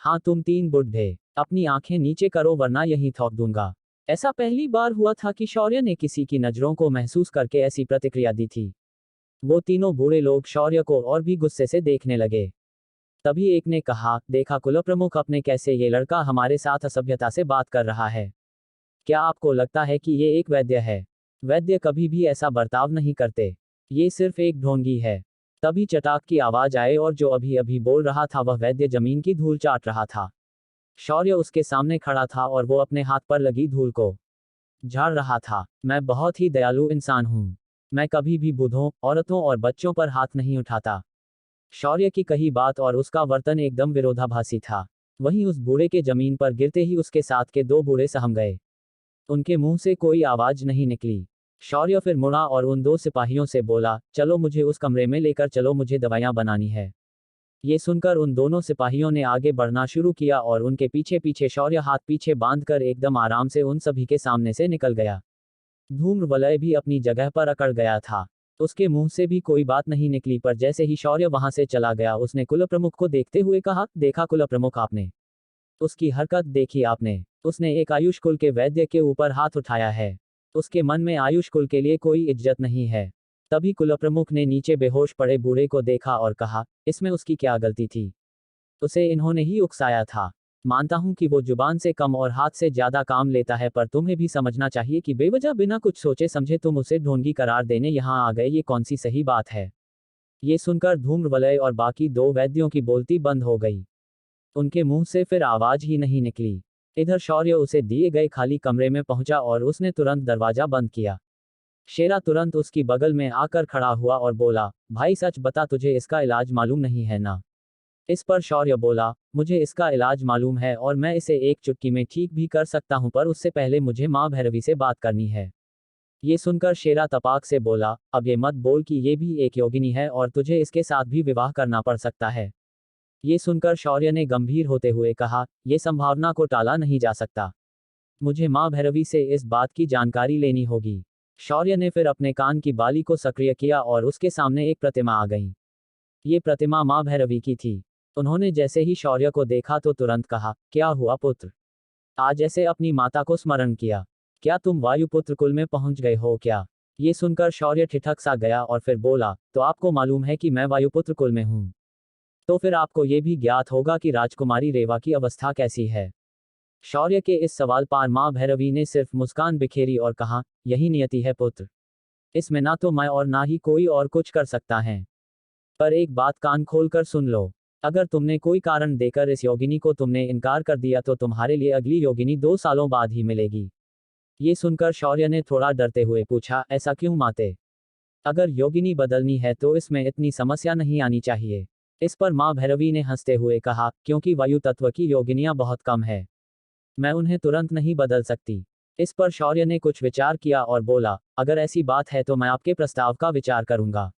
हाँ तुम तीन बुढ़े, अपनी आंखें नीचे करो वरना यहीं थोप दूंगा। ऐसा पहली बार हुआ था कि शौर्य ने किसी की नजरों को महसूस करके ऐसी प्रतिक्रिया दी थी। वो तीनों बूढ़े लोग शौर्य को और भी गुस्से से देखने लगे। तभी एक ने कहा, देखा कुलप्रमुख अपने कैसे ये लड़का हमारे साथ असभ्यता से बात कर रहा है। क्या आपको लगता है कि ये एक वैद्य है? वैद्य कभी भी ऐसा बर्ताव नहीं करते। ये सिर्फ एक ढोंगी है। तभी चटाक की आवाज आए और जो अभी अभी बोल रहा था वह वैद्य जमीन की धूल चाट रहा था। शौर्य उसके सामने खड़ा था और वो अपने हाथ पर लगी धूल को झाड़ रहा था। मैं बहुत ही दयालु इंसान हूँ। मैं कभी भी बूढ़ों, औरतों और बच्चों पर हाथ नहीं उठाता। शौर्य की कही बात और उसका वर्तन एकदम विरोधाभासी था। वहीं उस बूढ़े के जमीन पर गिरते ही उसके साथ के दो बूढ़े सहम गए। उनके मुंह से कोई आवाज नहीं निकली। शौर्य फिर मुड़ा और उन दो सिपाहियों से बोला, चलो मुझे उस कमरे में लेकर चलो, मुझे दवाइयां बनानी है। ये सुनकर उन दोनों सिपाहियों ने आगे बढ़ना शुरू किया और उनके पीछे पीछे शौर्य हाथ पीछे बांधकर एकदम आराम से उन सभी के सामने से निकल गया। धूम्रवलय भी अपनी जगह पर अकड़ गया था। उसके मुंह से भी कोई बात नहीं निकली, पर जैसे ही शौर्य वहां से चला गया उसने कुलप्रमुख को देखते हुए कहा, देखा कुलप्रमुख आपने उसकी हरकत देखी आपने? उसने एक आयुष कुल के वैद्य के ऊपर हाथ उठाया है। उसके मन में आयुष कुल के लिए कोई इज्जत नहीं है। तभी कुलप्रमुख ने नीचे बेहोश पड़े बूढ़े को देखा और कहा, इसमें उसकी क्या गलती थी? उसे इन्होंने ही उकसाया था। मानता हूं कि वो जुबान से कम और हाथ से ज्यादा काम लेता है, पर तुम्हें भी समझना चाहिए कि बेवजह बिना कुछ सोचे समझे तुम उसे ढोंगी करार देने यहां आ गए, ये कौन सी सही बात है? ये सुनकर धूम्रवलय और बाकी दो वैद्यों की बोलती बंद हो गई। उनके मुंह से फिर आवाज ही नहीं निकली। इधर शौर्य उसे दिए गए खाली कमरे में पहुंचा और उसने तुरंत दरवाजा बंद किया। शेरा तुरंत उसकी बगल में आकर खड़ा हुआ और बोला, भाई सच बता, तुझे इसका इलाज मालूम नहीं है ना? इस पर शौर्य बोला, मुझे इसका इलाज मालूम है और मैं इसे एक चुटकी में ठीक भी कर सकता हूं, पर उससे पहले मुझे माँ भैरवी से बात करनी है। ये सुनकर शेरा तपाक से बोला, अब ये मत बोल कि ये भी एक योगिनी है और तुझे इसके साथ भी विवाह करना पड़ सकता है। ये सुनकर शौर्य ने गंभीर होते हुए कहा, यह संभावना को टाला नहीं जा सकता। मुझे माँ भैरवी से इस बात की जानकारी लेनी होगी। शौर्य ने फिर अपने कान की बाली को सक्रिय किया और उसके सामने एक प्रतिमा आ गई। ये प्रतिमा माँ भैरवी की थी। उन्होंने जैसे ही शौर्य को देखा तो तुरंत कहा, क्या हुआ पुत्र? आज ऐसे अपनी माता को स्मरण किया? क्या तुम वायुपुत्र कुल में पहुंच गए हो क्या? ये सुनकर शौर्य ठिठक सा गया और फिर बोला, तो आपको मालूम है कि मैं वायुपुत्र कुल में हूं? तो फिर आपको ये भी ज्ञात होगा कि राजकुमारी रेवा की अवस्था कैसी है। शौर्य के इस सवाल पर माँ भैरवी ने सिर्फ मुस्कान बिखेरी और कहा, यही नियति है पुत्र। इसमें ना तो मैं और ना ही कोई और कुछ कर सकता है। पर एक बात कान खोलकर सुन लो, अगर तुमने कोई कारण देकर इस योगिनी को तुमने इनकार कर दिया तो तुम्हारे लिए अगली योगिनी 2 सालों बाद ही मिलेगी। ये सुनकर शौर्य ने थोड़ा डरते हुए पूछा, ऐसा क्यों माते? अगर योगिनी बदलनी है तो इसमें इतनी समस्या नहीं आनी चाहिए। इस पर माँ भैरवी ने हंसते हुए कहा, क्योंकि वायु तत्व की योगिनियां बहुत कम है, मैं उन्हें तुरंत नहीं बदल सकती। इस पर शौर्य ने कुछ विचार किया और बोला, अगर ऐसी बात है तो मैं आपके प्रस्ताव का विचार करूंगा।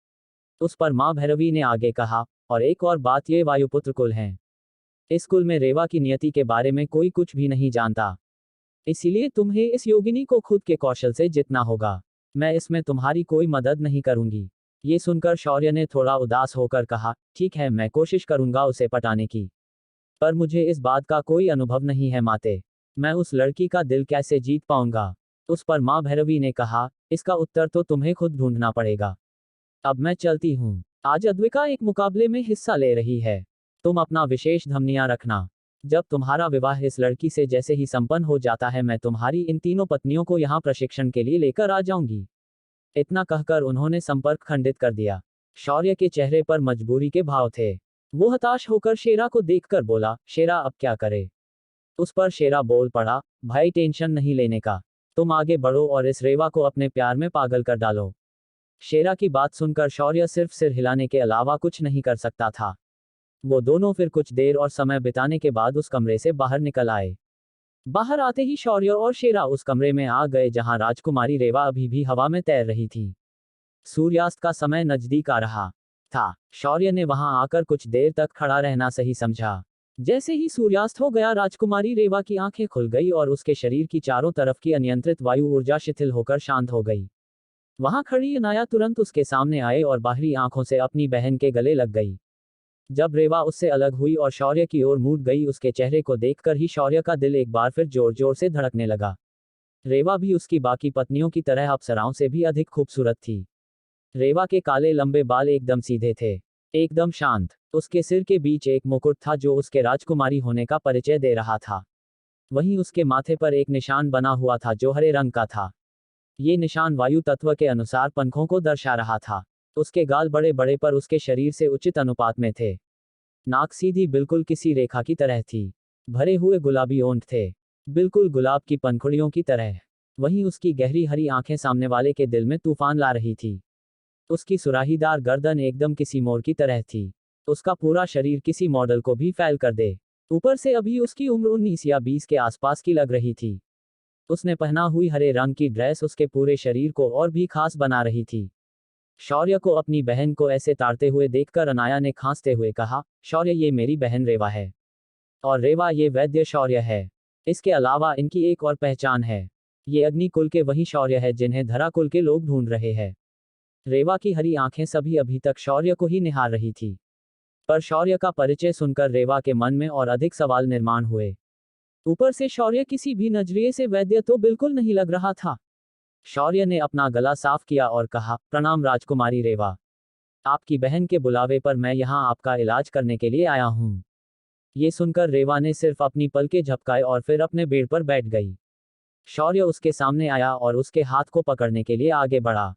उस पर माँ भैरवी ने आगे कहा, और एक और बात, ये वायुपुत्र कुल हैं। इस कुल में रेवा की नियति के बारे में कोई कुछ भी नहीं जानता। इसीलिए तुम्हें इस योगिनी को खुद के कौशल से जितना होगा। मैं इसमें तुम्हारी कोई मदद नहीं करूंगी। ये सुनकर शौर्य ने थोड़ा उदास होकर कहा, ठीक है, मैं कोशिश करूंगा उसे पटाने की, पर मुझे इस बात का कोई अनुभव नहीं है माते। मैं उस लड़की का दिल कैसे जीत पाऊंगा? उस पर माँ भैरवी ने कहा, इसका उत्तर तो तुम्हें खुद ढूंढना पड़ेगा। अब मैं चलती हूँ। आज अद्विका एक मुकाबले में हिस्सा ले रही है। तुम अपना विशेष धमनियां रखना। जब तुम्हारा विवाह इस लड़की से जैसे ही संपन्न हो जाता है, मैं तुम्हारी इन तीनों पत्नियों को यहाँ प्रशिक्षण के लिए लेकर आ जाऊंगी। इतना कहकर उन्होंने संपर्क खंडित कर दिया। शौर्य के चेहरे पर मजबूरी के भाव थे। वो हताश होकर शेरा को देखकर बोला, शेरा अब क्या करे? उस पर शेरा बोल पड़ा, भाई टेंशन नहीं लेने का, तुम आगे बढ़ो और इस रेवा को अपने प्यार में पागल कर डालो। शेरा की बात सुनकर शौर्य सिर्फ सिर हिलाने के अलावा कुछ नहीं कर सकता था। वो दोनों फिर कुछ देर और समय बिताने के बाद उस कमरे से बाहर निकल आए। बाहर आते ही शौर्य और शेरा उस कमरे में आ गए जहां राजकुमारी रेवा अभी भी हवा में तैर रही थी। सूर्यास्त का समय नजदीक आ रहा था। शौर्य ने वहां आकर कुछ देर तक खड़ा रहना सही समझा। जैसे ही सूर्यास्त हो गया राजकुमारी रेवा की आंखें खुल गई और उसके शरीर की चारों तरफ की अनियंत्रित वायु ऊर्जा शिथिल होकर शांत हो गई। वहां खड़ी अनाया तुरंत उसके सामने आए और बाहरी आंखों से अपनी बहन के गले लग गई। जब रेवा उससे अलग हुई और शौर्य की ओर मुड़ गई, उसके चेहरे को देखकर ही शौर्य का दिल एक बार फिर जोर जोर से धड़कने लगा। रेवा भी उसकी बाकी पत्नियों की तरह अप्सराओं से भी अधिक खूबसूरत थी। रेवा के काले लंबे बाल एकदम सीधे थे, एकदम शांत। उसके सिर के बीच एक मुकुट था जो उसके राजकुमारी होने का परिचय दे रहा था। वहीं उसके माथे पर एक निशान बना हुआ था जो हरे रंग का था। ये निशान वायु तत्व के अनुसार पंखों को दर्शा रहा था। उसके गाल बड़े बड़े पर उसके शरीर से उचित अनुपात में थे। नाक सीधी बिल्कुल किसी रेखा की तरह थी। भरे हुए गुलाबी ओंठ थे, बिल्कुल गुलाब की पंखुड़ियों की तरह। वहीं उसकी गहरी हरी आंखें सामने वाले के दिल में तूफान ला रही थी। उसकी सुराहीदार गर्दन एकदम किसी मोर की तरह थी। उसका पूरा शरीर किसी मॉडल को भी फैल कर दे। ऊपर से अभी उसकी उम्र 19 या 20 के आसपास की लग रही थी। उसने पहना हुई हरे रंग की ड्रेस उसके पूरे शरीर को और भी खास बना रही थी। शौर्य को अपनी बहन को ऐसे ताड़ते हुए देखकर अनाया ने खांसते हुए कहा, शौर्य ये मेरी बहन रेवा है। और रेवा ये वैद्य शौर्य है। इसके अलावा इनकी एक और पहचान है। ये अग्नि कुल के वही शौर्य है जिन्हें धरा कुल के लोग ढूंढ रहे हैं। रेवा की हरी आंखें सभी अभी तक शौर्य को ही निहार रही थी। पर शौर्य का परिचय सुनकर रेवा के मन में और अधिक सवाल निर्माण हुए। ऊपर से शौर्य किसी भी नजरिए से वैद्य तो बिल्कुल नहीं लग रहा था। शौर्य ने अपना गला साफ किया और कहा, प्रणाम राजकुमारी रेवा। आपकी बहन के बुलावे पर मैं यहाँ आपका इलाज करने के लिए आया हूँ। ये सुनकर रेवा ने सिर्फ अपनी पलकें झपकाए और फिर अपने बेड पर बैठ गई। शौर्य उसके सामने आया और उसके हाथ को पकड़ने के लिए आगे बढ़ा।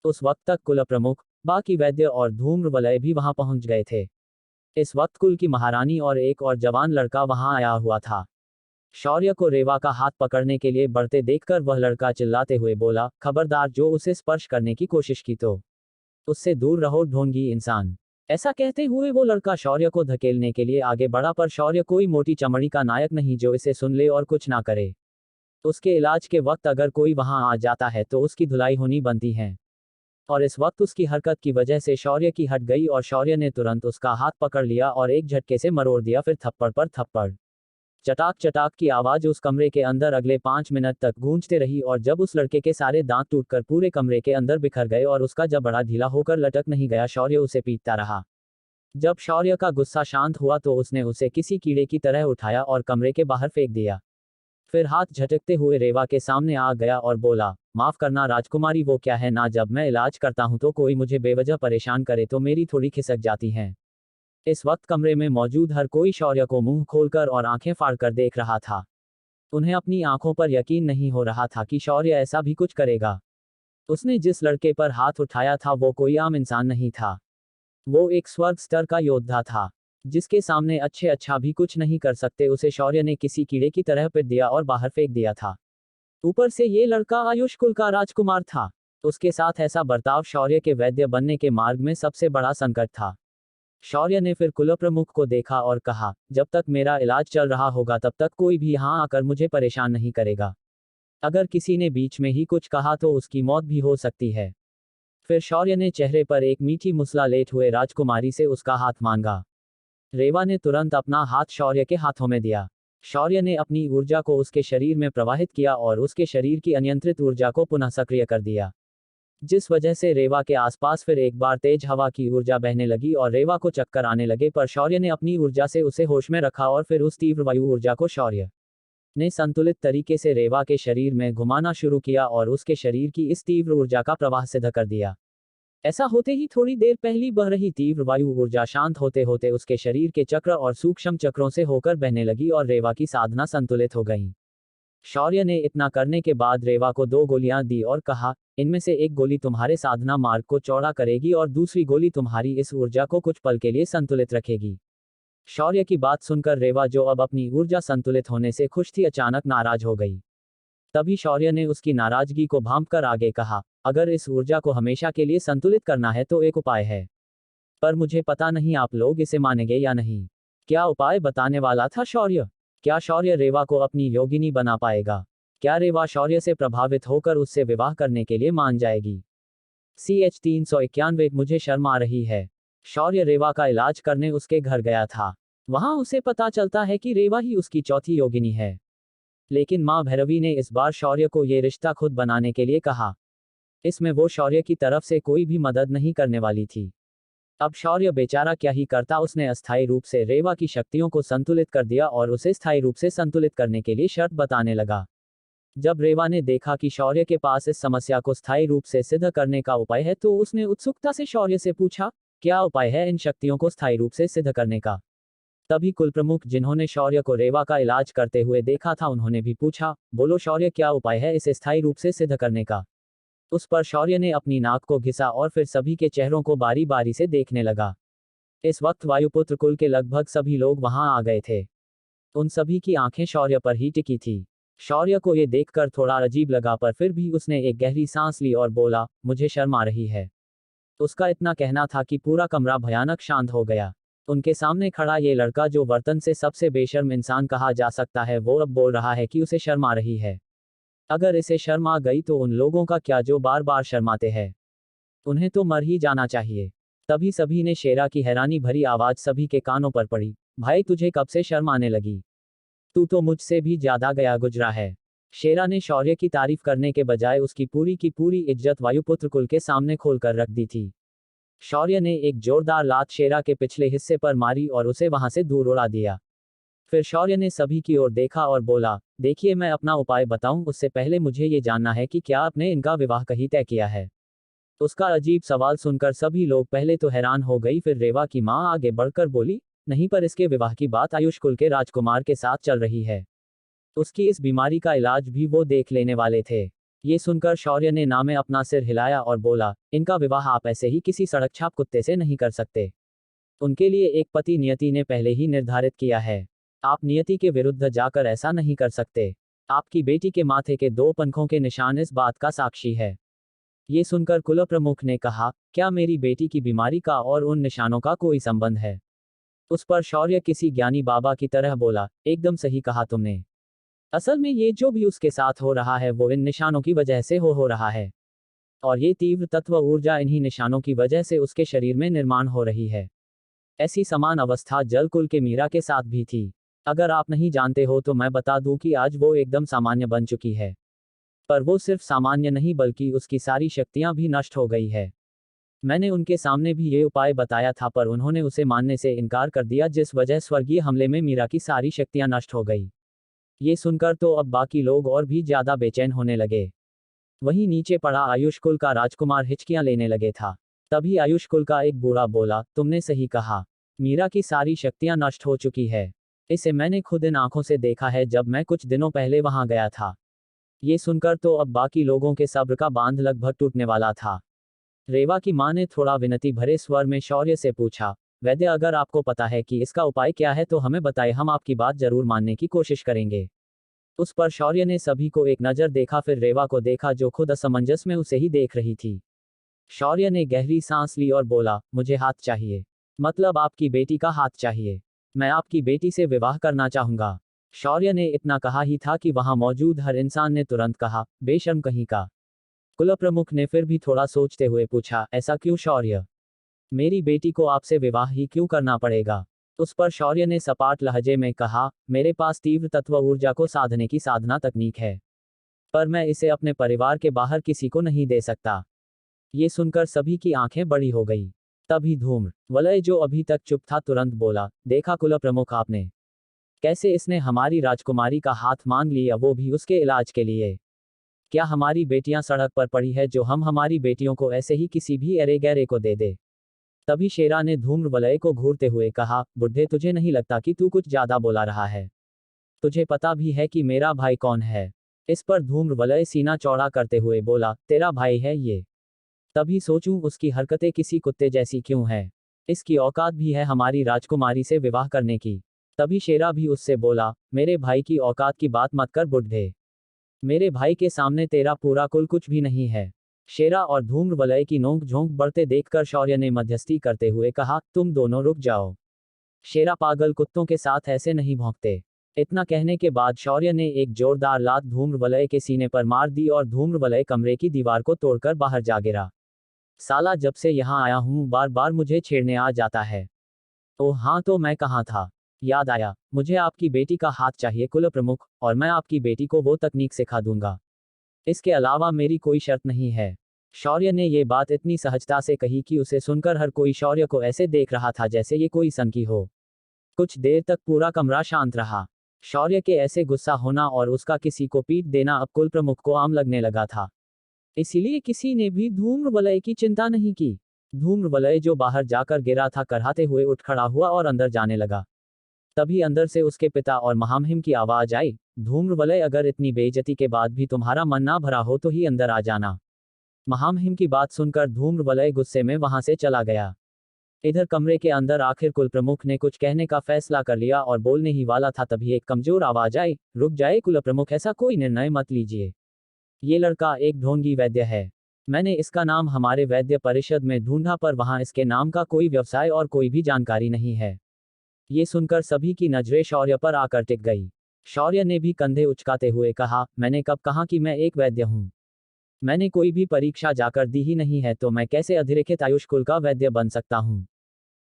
उस वक्त तक कुल प्रमुख, बाकी वैद्य और धूम्र वलय भी वहां पहुंच गए थे। इस वक्त कुल की महारानी और एक और जवान लड़का वहां आया हुआ था। शौर्य को रेवा का हाथ पकड़ने के लिए बढ़ते देखकर वह लड़का चिल्लाते हुए बोला, खबरदार जो उसे स्पर्श करने की कोशिश की तो उससे दूर रहो ढोंगी इंसान। ऐसा कहते हुए वो लड़का शौर्य को धकेलने के लिए आगे बढ़ा, पर शौर्य कोई मोटी चमड़ी का नायक नहीं जो इसे सुन ले और कुछ ना करे। उसके इलाज के वक्त अगर कोई वहां आ जाता है तो उसकी धुलाई होनी बनती है। और इस वक्त उसकी हरकत की वजह से शौर्य की हट गई और शौर्य ने तुरंत उसका हाथ पकड़ लिया और एक झटके से मरोड़ दिया, फिर थप्पड़ पर थप्पड़। चटाक चटाक की आवाज उस कमरे के अंदर अगले 5 मिनट तक गूंजते रही और जब उस लड़के के सारे दांत टूटकर पूरे कमरे के अंदर बिखर गए और उसका जबड़ा ढीला होकर लटक नहीं गया, शौर्य उसे पीटता रहा। जब शौर्य का गुस्सा शांत हुआ तो उसने उसे किसी कीड़े की तरह उठाया और कमरे के बाहर फेंक दिया। फिर हाथ झटकते हुए रेवा के सामने आ गया और बोला, माफ करना राजकुमारी, वो क्या है ना, जब मैं इलाज करता हूं तो कोई मुझे बेवजह परेशान करे तो मेरी थोड़ी खिसक जाती हैं। इस वक्त कमरे में मौजूद हर कोई शौर्य को मुंह खोलकर और आंखें फाड़कर देख रहा था। उन्हें अपनी आंखों पर यकीन नहीं हो रहा था कि शौर्य ऐसा भी कुछ करेगा। उसने जिस लड़के पर हाथ उठाया था वो कोई आम इंसान नहीं था। वो एक स्वर्ग स्तर का योद्धा था जिसके सामने अच्छे अच्छा भी कुछ नहीं कर सकते उसे शौर्य ने किसी कीड़े की तरह पिट दिया और बाहर फेंक दिया था। ऊपर से ये लड़का आयुष कुल का राजकुमार था। उसके साथ ऐसा बर्ताव शौर्य के वैद्य बनने के मार्ग में सबसे बड़ा संकट था। शौर्य ने फिर कुल प्रमुख को देखा और कहा, जब तक मेरा इलाज चल रहा होगा तब तक कोई भी यहाँ आकर मुझे परेशान नहीं करेगा। अगर किसी ने बीच में ही कुछ कहा तो उसकी मौत भी हो सकती है। फिर शौर्य ने चेहरे पर एक मीठी मुस्ला लेट हुए राजकुमारी से उसका हाथ मांगा। रेवा ने तुरंत अपना हाथ शौर्य के हाथों में दिया। शौर्य ने अपनी ऊर्जा को उसके शरीर में प्रवाहित किया और उसके शरीर की अनियंत्रित ऊर्जा को पुनः सक्रिय कर दिया, जिस वजह से रेवा के आसपास फिर एक बार तेज हवा की ऊर्जा बहने लगी और रेवा को चक्कर आने लगे, पर शौर्य ने अपनी ऊर्जा से उसे होश में रखा और फिर उस तीव्र वायु ऊर्जा को शौर्य ने संतुलित तरीके से रेवा के शरीर में घुमाना शुरू किया और उसके शरीर की इस तीव्र ऊर्जा का प्रवाह सिद्ध कर दिया। ऐसा होते ही थोड़ी देर पहली बह रही तीव्र वायु ऊर्जा शांत होते होते उसके शरीर के चक्र और सूक्ष्म चक्रों से होकर बहने लगी और रेवा की साधना संतुलित हो गई। शौर्य ने इतना करने के बाद रेवा को 2 गोलियां दी और कहा, इनमें से एक गोली तुम्हारे साधना मार्ग को चौड़ा करेगी और दूसरी गोली तुम्हारी इस ऊर्जा को कुछ पल के लिए संतुलित रखेगी। शौर्य की बात सुनकर रेवा, जो अब अपनी ऊर्जा संतुलित होने से खुश थी, अचानक नाराज हो गई। तभी शौर्य ने उसकी नाराजगी को भांपकर आगे कहा, अगर इस ऊर्जा को हमेशा के लिए संतुलित करना है तो एक उपाय है, पर मुझे पता नहीं आप लोग इसे मानेंगे या नहीं। क्या उपाय बताने वाला था शौर्य? क्या शौर्य रेवा को अपनी योगिनी बना पाएगा? क्या रेवा शौर्य से प्रभावित होकर उससे विवाह करने के लिए मान जाएगी? CH 391 मुझे शर्म आ रही है। शौर्य रेवा का इलाज करने उसके घर गया था। वहां उसे पता चलता है कि रेवा ही उसकी चौथी योगिनी है। लेकिन मां भैरवी ने इस बार शौर्य को ये रिश्ता खुद बनाने के लिए कहा। इसमें वो शौर्य की तरफ से कोई भी मदद नहीं करने वाली थी। अब शौर्य बेचारा क्या ही करता, उसने अस्थायी रूप से रेवा की शक्तियों को संतुलित कर दिया और उसे स्थायी रूप से संतुलित करने के लिए शर्त बताने लगा। जब रेवा ने देखा कि शौर्य के पास इस समस्या को स्थायी रूप से सिद्ध करने का उपाय है तो उसने उत्सुकता से शौर्य से पूछा, क्या उपाय है इन शक्तियों को स्थायी रूप से सिद्ध करने का। तभी कुल प्रमुख जिन्होंने शौर्य को रेवा का इलाज करते हुए देखा था उन्होंने भी पूछा, बोलो शौर्य क्या उपाय है इसे स्थायी रूप से सिद्ध करने का। उस पर शौर्य ने अपनी नाक को घिसा और फिर सभी के चेहरों को बारी बारी से देखने लगा। इस वक्त वायुपुत्र कुल के लगभग सभी लोग वहां आ गए थे। उन सभी की आंखें शौर्य पर ही टिकी थी। शौर्य को ये देखकर थोड़ा अजीब लगा पर फिर भी उसने एक गहरी सांस ली और बोला, मुझे शर्म आ रही है। उसका इतना कहना था कि पूरा कमरा भयानक शांत हो गया। उनके सामने खड़ा ये लड़का जो वर्तन से सबसे बेशर्म इंसान कहा जा सकता है वो अब बोल रहा है कि उसे शर्म आ रही है। अगर इसे शर्म आ गई तो उन लोगों का क्या जो बार बार शर्माते हैं, उन्हें तो मर ही जाना चाहिए। तभी सभी ने शेरा की हैरानी भरी आवाज सभी के कानों पर पड़ी, भाई तुझे कब से शर्म आने लगी, तू तो मुझसे भी ज्यादा गया गुजरा है। शेरा ने शौर्य की तारीफ करने के बजाय उसकी पूरी की पूरी इज्जत वायुपुत्र कुल के सामने खोलकर रख दी थी। शौर्य ने एक जोरदार लात शेरा के पिछले हिस्से पर मारी और उसे वहां से दूर उड़ा दिया। फिर शौर्य ने सभी की ओर देखा और बोला, देखिए मैं अपना उपाय बताऊं उससे पहले मुझे ये जानना है कि क्या आपने इनका विवाह कहीं तय किया है। उसका अजीब सवाल सुनकर सभी लोग पहले तो हैरान हो गई, फिर रेवा की मां आगे बढ़कर बोली, नहीं पर इसके विवाह की बात आयुष कुल के राजकुमार के साथ चल रही है। उसकी इस बीमारी का इलाज भी वो देख लेने वाले थे। ये सुनकर शौर्य ने नामे अपना सिर हिलाया और बोला, इनका विवाह आप ऐसे ही किसी सड़क छाप कुत्ते से नहीं कर सकते। उनके लिए एक पति नियति ने पहले ही निर्धारित किया है। आप नियति के विरुद्ध जाकर ऐसा नहीं कर सकते। आपकी बेटी के माथे के 2 पंखों के निशान इस बात का साक्षी है। ये सुनकर कुल प्रमुख ने कहा, क्या मेरी बेटी की बीमारी का और उन निशानों का कोई संबंध है। उस पर शौर्य किसी ज्ञानी बाबा की तरह बोला, एकदम सही कहा तुमने। असल में ये जो भी उसके साथ हो रहा है वो इन निशानों की वजह से हो रहा है। और ये तीव्र तत्व ऊर्जा इन्हीं निशानों की वजह से उसके शरीर में निर्माण हो रही है। ऐसी समान अवस्था जलकुल के मीरा के साथ भी थी। अगर आप नहीं जानते हो तो मैं बता दूं कि आज वो एकदम सामान्य बन चुकी है। पर वो सिर्फ सामान्य नहीं बल्कि उसकी सारी शक्तियां भी नष्ट हो गई है। मैंने उनके सामने भी ये उपाय बताया था पर उन्होंने उसे मानने से इनकार कर दिया, जिस वजह स्वर्गीय हमले में मीरा की सारी शक्तियां नष्ट हो गई। ये सुनकर तो अब बाकी लोग और भी ज्यादा बेचैन होने लगे। वहीं नीचे पड़ा आयुष कुल का राजकुमार हिचकियां लेने लगे था। तभी आयुष कुल का एक बूढ़ा बोला, तुमने सही कहा, मीरा की सारी शक्तियां नष्ट हो चुकी है। इसे मैंने खुद इन आंखों से देखा है जब मैं कुछ दिनों पहले वहां गया था। ये सुनकर तो अब बाकी लोगों के सब्र का बांध लगभग टूटने वाला था। रेवा की मां ने थोड़ा विनती भरे स्वर में शौर्य से पूछा, वैद्य अगर आपको पता है कि इसका उपाय क्या है तो हमें बताएं, हम आपकी बात जरूर मानने की कोशिश करेंगे। उस पर शौर्य ने सभी को एक नजर देखा, फिर रेवा को देखा जो खुद असमंजस में उसे ही देख रही थी। शौर्य ने गहरी सांस ली और बोला, मुझे हाथ चाहिए, मतलब आपकी बेटी का हाथ चाहिए। मैं आपकी बेटी से विवाह करना चाहूंगा। शौर्य ने इतना कहा ही था कि वहां मौजूद हर इंसान ने तुरंत कहा, बेशर्म कहीं का। कुल प्रमुख ने फिर भी थोड़ा सोचते हुए पूछा, ऐसा क्यों शौर्य, मेरी बेटी को आपसे विवाह ही क्यों करना पड़ेगा। उस पर शौर्य ने सपाट लहजे में कहा, मेरे पास तीव्र तत्व ऊर्जा को साधने की साधना तकनीक है, पर मैं इसे अपने परिवार के बाहर किसी को नहीं दे सकता। ये सुनकर सभी की आंखें बड़ी हो गई। तभी धूम्र वलय जो अभी तक चुप था तुरंत बोला, देखा कुल प्रमुख आपने, कैसे इसने हमारी राजकुमारी का हाथ मांग लिया, वो भी उसके इलाज के लिए। क्या हमारी बेटियां सड़क पर पड़ी है जो हम हमारी बेटियों को ऐसे ही किसी भी अरे गहरे को दे दे। तभी शेरा ने धूम्र वलय को घूरते हुए कहा, बुढ़े तुझे नहीं लगता कि तू कुछ ज्यादा बोला रहा है। तुझे पता भी है कि मेरा भाई कौन है। इस पर धूम्र वलय सीना चौड़ा करते हुए बोला, तेरा भाई है ये। तभी सोचूं उसकी हरकतें किसी कुत्ते जैसी क्यों है। इसकी औकात भी है हमारी राजकुमारी से विवाह करने की। तभी शेरा भी उससे बोला, मेरे भाई की औकात की बात मत कर बुढ़े, मेरे भाई के सामने तेरा पूरा कुल कुछ भी नहीं है। शेरा और धूम्र वलय की नोक झोंक बढ़ते देखकर शौर्य ने मध्यस्थी करते हुए कहा, तुम दोनों रुक जाओ। शेरा पागल कुत्तों के साथ ऐसे नहीं भौंकते। इतना कहने के बाद शौर्य ने एक जोरदार लात धूम्र वलय के सीने पर मार दी और धूम्र वलय कमरे की दीवार को तोड़कर बाहर जा गिरा। साला जब से यहाँ आया हूँ बार बार मुझे छेड़ने आ जाता है। ओह हाँ तो मैं कहाँ था। याद आया, मुझे आपकी बेटी का हाथ चाहिए कुल प्रमुख, और मैं आपकी बेटी को वो तकनीक सिखा दूंगा। इसके अलावा मेरी कोई शर्त नहीं है। शौर्य ने ये बात इतनी सहजता से कही कि उसे सुनकर हर कोई शौर्य को ऐसे देख रहा था जैसे ये कोई संकी हो। कुछ देर तक पूरा कमरा शांत रहा। शौर्य के ऐसे गुस्सा होना और उसका किसी को पीट देना अब कुल प्रमुख को आम लगने लगा था। इसीलिए किसी ने भी धूम्रवलय की चिंता नहीं की। धूम्रवलय जो बाहर जाकर गिरा था कराहते हुए उठ खड़ा हुआ और अंदर जाने लगा। तभी अंदर से उसके पिता और महामहिम की आवाज आई, धूम्रवलय, अगर इतनी बेइज्जती के बाद भी तुम्हारा मन ना भरा हो तो ही अंदर आ जाना। महामहिम की बात सुनकर धूम्रवलय गुस्से में वहां से चला गया। इधर कमरे के अंदर आखिर कुल प्रमुख ने कुछ कहने का फैसला कर लिया और बोलने ही वाला था तभी एक कमजोर आवाज आई, रुक जाए कुल प्रमुख, ऐसा कोई निर्णय मत लीजिए। ये लड़का एक ढोंगी वैद्य है। मैंने इसका नाम हमारे वैद्य परिषद में ढूंढा पर वहां इसके नाम का कोई व्यवसाय और कोई भी जानकारी नहीं है। ये सुनकर सभी की नजरें शौर्य पर आकर टिक गई। शौर्य ने भी कंधे उचकाते हुए कहा, मैंने कब कहा कि मैं एक वैद्य हूं? मैंने कोई भी परीक्षा जाकर दी ही नहीं है तो मैं कैसे अधोरेखित आयुष कुल का वैद्य बन सकता हूं?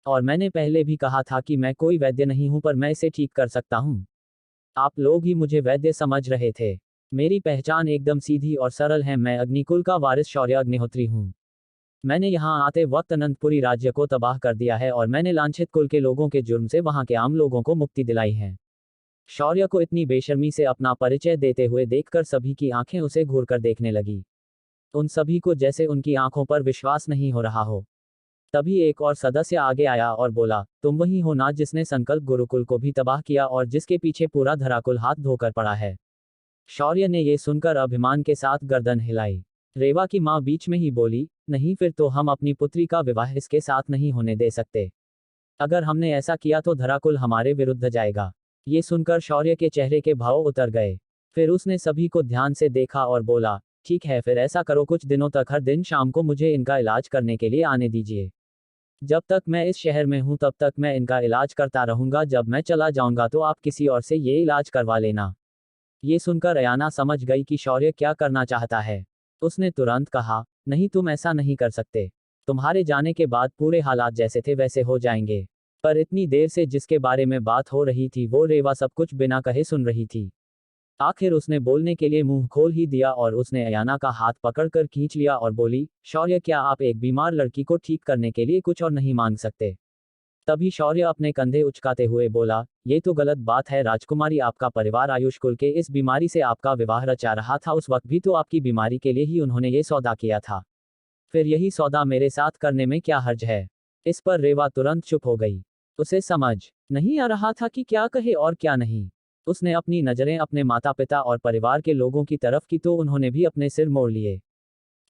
और मैंने पहले भी कहा था कि मैं कोई वैद्य नहीं हूं पर मैं इसे ठीक कर सकता हूं। आप लोग ही मुझे वैद्य समझ रहे थे। मेरी पहचान एकदम सीधी और सरल है, मैं अग्निकुल का वारिस शौर्य अग्निहोत्री हूं। मैंने यहाँ आते वक्त अनंतपुरी राज्य को तबाह कर दिया है और मैंने लांछित कुल के लोगों के जुर्म से वहां के आम लोगों को मुक्ति दिलाई है। शौर्य को इतनी बेशर्मी से अपना परिचय देते हुए देखकर सभी की आंखें उसे घूरकर देखने लगी। उन सभी को जैसे उनकी आंखों पर विश्वास नहीं हो रहा हो। तभी एक और सदस्य आगे आया और बोला, तुम वही हो ना जिसने संकल्प गुरुकुल को भी तबाह किया और जिसके पीछे पूरा धराकुल हाथ धोकर पड़ा है? शौर्य ने ये सुनकर अभिमान के साथ गर्दन हिलाई। रेवा की मां बीच में ही बोली, नहीं, फिर तो हम अपनी पुत्री का विवाह इसके साथ नहीं होने दे सकते। अगर हमने ऐसा किया तो धराकुल हमारे विरुद्ध जाएगा। ये सुनकर शौर्य के चेहरे के भाव उतर गए। फिर उसने सभी को ध्यान से देखा और बोला, ठीक है, फिर ऐसा करो, कुछ दिनों तक हर दिन शाम को मुझे इनका इलाज करने के लिए आने दीजिए। जब तक मैं इस शहर में हूं तब तक मैं इनका इलाज करता रहूंगा, जब मैं चला जाऊंगा तो आप किसी और से ये इलाज करवा लेना। ये सुनकर अयाना समझ गई कि शौर्य क्या करना चाहता है। उसने तुरंत कहा, नहीं, तुम ऐसा नहीं कर सकते। तुम्हारे जाने के बाद पूरे हालात जैसे थे वैसे हो जाएंगे। पर इतनी देर से जिसके बारे में बात हो रही थी वो रेवा सब कुछ बिना कहे सुन रही थी। आखिर उसने बोलने के लिए मुंह खोल ही दिया और उसने अयाना का हाथ पकड़कर खींच लिया और बोली, शौर्य, क्या आप एक बीमार लड़की को ठीक करने के लिए कुछ और नहीं मांग सकते? तभी शौर्य अपने कंधे उचकाते हुए बोला, ये तो गलत बात है राजकुमारी, आपका परिवार आयुष कुल के इस बीमारी से आपका विवाह रचा रहा था, उस वक्त भी तो आपकी बीमारी के लिए ही उन्होंने ये सौदा किया था। फिर यही सौदा मेरे साथ करने में क्या हर्ज है? इस पर रेवा तुरंत चुप हो गई। उसे समझ नहीं आ रहा था कि क्या कहे और क्या नहीं। उसने अपनी नजरें अपने माता पिता और परिवार के लोगों की तरफ की तो उन्होंने भी अपने सिर मोड़ लिए।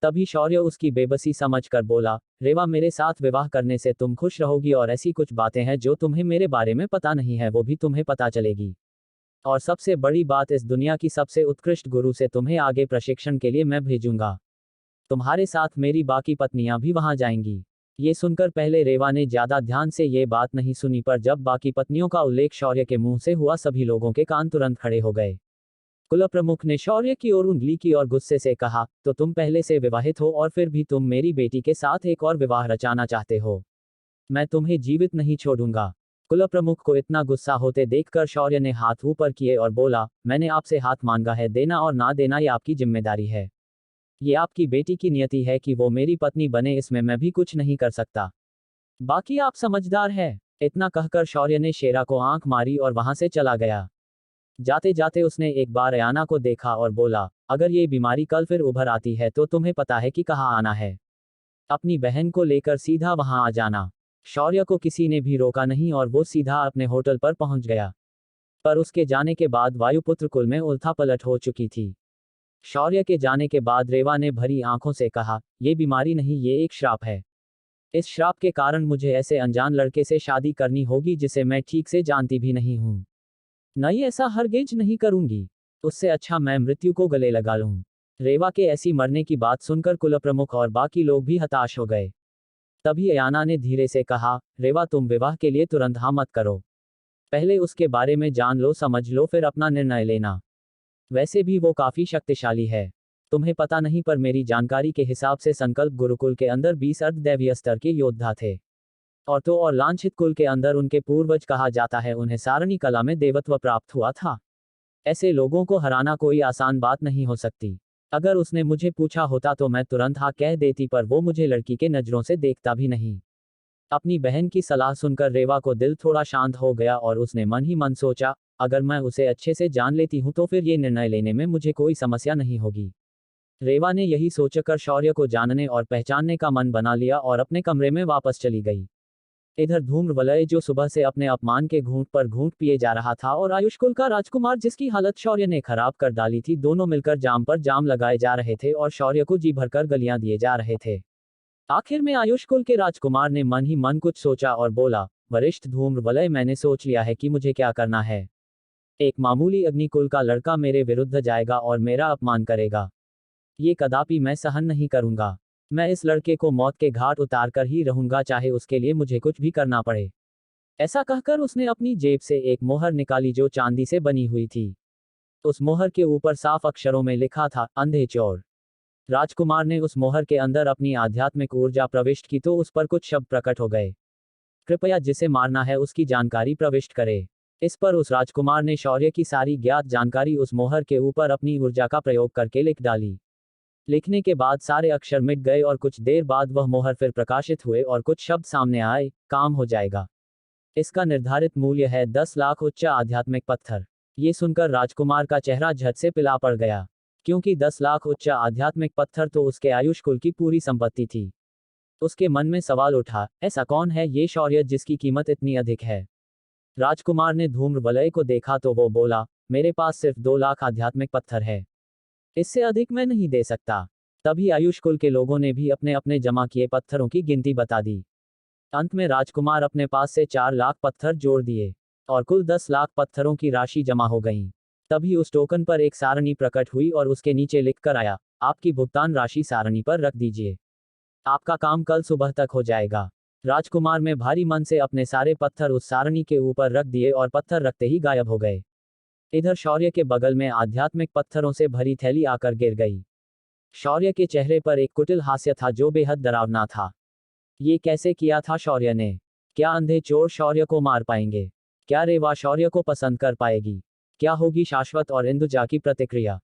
तभी शौर्य उसकी बेबसी समझकर बोला, रेवा, मेरे साथ विवाह करने से तुम खुश रहोगी और ऐसी कुछ बातें हैं जो तुम्हें मेरे बारे में पता नहीं है वो भी तुम्हें पता चलेगी। और सबसे बड़ी बात, इस दुनिया की सबसे उत्कृष्ट गुरु से तुम्हें आगे प्रशिक्षण के लिए मैं भेजूंगा। तुम्हारे साथ मेरी बाकी पत्नियां भी वहां जाएंगी। ये सुनकर पहले रेवा ने ज्यादा ध्यान से ये बात नहीं सुनी पर जब बाकी पत्नियों का उल्लेख शौर्य के मुंह से हुआ सभी लोगों के कान तुरंत खड़े हो गए। कुल प्रमुख ने शौर्य की ओर उंगली की और गुस्से से कहा, तो तुम पहले से विवाहित हो और फिर भी तुम मेरी बेटी के साथ एक और विवाह रचाना चाहते हो? मैं तुम्हें जीवित नहीं छोड़ूंगा। कुल प्रमुख को इतना गुस्सा होते देखकर शौर्य ने हाथ ऊपर किए और बोला, मैंने आपसे हाथ मांगा है, देना और ना देना ये आपकी जिम्मेदारी है। ये आपकी बेटी की नियति है कि वो मेरी पत्नी बने, इसमें मैं भी कुछ नहीं कर सकता। बाकी आप समझदार है। इतना कहकर शौर्य ने शेरा को आंख मारी और वहां से चला गया। जाते जाते उसने एक बार अयाना को देखा और बोला, अगर ये बीमारी कल फिर उभर आती है तो तुम्हें पता है कि कहाँ आना है। अपनी बहन को लेकर सीधा वहां आ जाना। शौर्य को किसी ने भी रोका नहीं और वो सीधा अपने होटल पर पहुंच गया। पर उसके जाने के बाद वायुपुत्र कुल में उलथापलट हो चुकी थी। शौर्य के जाने के बाद रेवा ने भरी आंखों से कहा, ये बीमारी नहीं, ये एक श्राप है। इस श्राप के कारण मुझे ऐसे अनजान लड़के से शादी करनी होगी जिसे मैं ठीक से जानती भी नहीं हूं। नहीं, ऐसा हरगिज नहीं करूंगी। उससे अच्छा मैं मृत्यु को गले लगा लूं। रेवा के ऐसी मरने की बात सुनकर कुल प्रमुख और बाकी लोग भी हताश हो गए। तभी अयाना ने धीरे से कहा, रेवा, तुम विवाह के लिए तुरंत हाँ मत करो। पहले उसके बारे में जान लो, समझ लो, फिर अपना निर्णय लेना। वैसे भी वो काफी शक्तिशाली है। तुम्हें पता नहीं पर मेरी जानकारी के हिसाब से संकल्प गुरुकुल के अंदर 20 अर्धदैवीय स्तर के योद्धा थे। औरतों और लांछित कुल के अंदर उनके पूर्वज कहा जाता है, उन्हें सारणी कला में देवत्व प्राप्त हुआ था। ऐसे लोगों को हराना कोई आसान बात नहीं हो सकती। अगर उसने मुझे पूछा होता तो मैं तुरंत हाँ कह देती, पर वो मुझे लड़की के नजरों से देखता भी नहीं। अपनी बहन की सलाह सुनकर रेवा को दिल थोड़ा शांत हो गया और उसने मन ही मन सोचा, अगर मैं उसे अच्छे से जान लेती हूँ तो फिर ये निर्णय लेने में मुझे कोई समस्या नहीं होगी। रेवा ने यही सोचकर शौर्य को जानने और पहचानने का मन बना लिया और अपने कमरे में वापस चली गई। इधर धूम्रवलय जो सुबह से अपने अपमान के घूंट पर घूंट पिए जा रहा था, और आयुष्कुल का राजकुमार जिसकी हालत शौर्य ने खराब कर डाली थी, दोनों मिलकर जाम पर जाम लगाए जा रहे थे और शौर्य को जी भरकर गलियां दिए जा रहे थे। आखिर में आयुष्कुल के राजकुमार ने मन ही मन कुछ सोचा और बोला, वरिष्ठ धूम्रवलय, मैंने सोच लिया है कि मुझे क्या करना है। एक मामूली अग्निकुल का लड़का मेरे विरुद्ध जाएगा और मेरा अपमान करेगा। ये कदापि मैं सहन नहीं करूंगा। मैं इस लड़के को मौत के घाट उतार कर ही रहूंगा, चाहे उसके लिए मुझे कुछ भी करना पड़े। ऐसा कहकर उसने अपनी जेब से एक मोहर निकाली जो चांदी से बनी हुई थी। उस मोहर के ऊपर साफ अक्षरों में लिखा था, अंधे चोर। राजकुमार ने उस मोहर के अंदर अपनी आध्यात्मिक ऊर्जा प्रविष्ट की तो उस पर कुछ शब्द प्रकट हो गए। कृपया जिसे मारना है उसकी जानकारी प्रविष्ट करे। इस पर उस राजकुमार ने शौर्य की सारी ज्ञात जानकारी उस मोहर के ऊपर अपनी ऊर्जा का प्रयोग करके लिख डाली। लिखने के बाद सारे अक्षर मिट गए और कुछ देर बाद वह मोहर फिर प्रकाशित हुए और कुछ शब्द सामने आए, काम हो जाएगा। इसका निर्धारित मूल्य है 10 लाख उच्च आध्यात्मिक पत्थर। ये सुनकर राजकुमार का चेहरा झट से पिला पड़ गया, क्योंकि 10 लाख उच्च आध्यात्मिक पत्थर तो उसके आयुष्कुल की पूरी संपत्ति थी। उसके मन में सवाल उठा, ऐसा कौन है ये शौर्य जिसकी कीमत इतनी अधिक है। राजकुमार ने धूम्रवलय को देखा तो वो बोला, मेरे पास सिर्फ 2 लाख आध्यात्मिक पत्थर है, इससे अधिक मैं नहीं दे सकता। तभी आयुष्कुल के लोगों ने भी अपने अपने जमा किए पत्थरों की गिनती बता दी। अंत में राजकुमार अपने पास से 4 लाख पत्थर जोड़ दिए और कुल 10 लाख पत्थरों की राशि जमा हो गई। तभी उस टोकन पर एक सारणी प्रकट हुई और उसके नीचे लिख कर आया, आपकी भुगतान राशि सारणी पर रख दीजिए, आपका काम कल सुबह तक हो जाएगा। राजकुमार में भारी मन से अपने सारे पत्थर उस सारणी के ऊपर रख दिए और पत्थर रखते ही गायब हो गए। इधर शौर्य के बगल में आध्यात्मिक पत्थरों से भरी थैली आकर गिर गई। शौर्य के चेहरे पर एक कुटिल हास्य था जो बेहद डरावना था। ये कैसे किया था शौर्य ने? क्या अंधे चोर शौर्य को मार पाएंगे? क्या रेवा शौर्य को पसंद कर पाएगी? क्या होगी शाश्वत और इंदुजा की प्रतिक्रिया?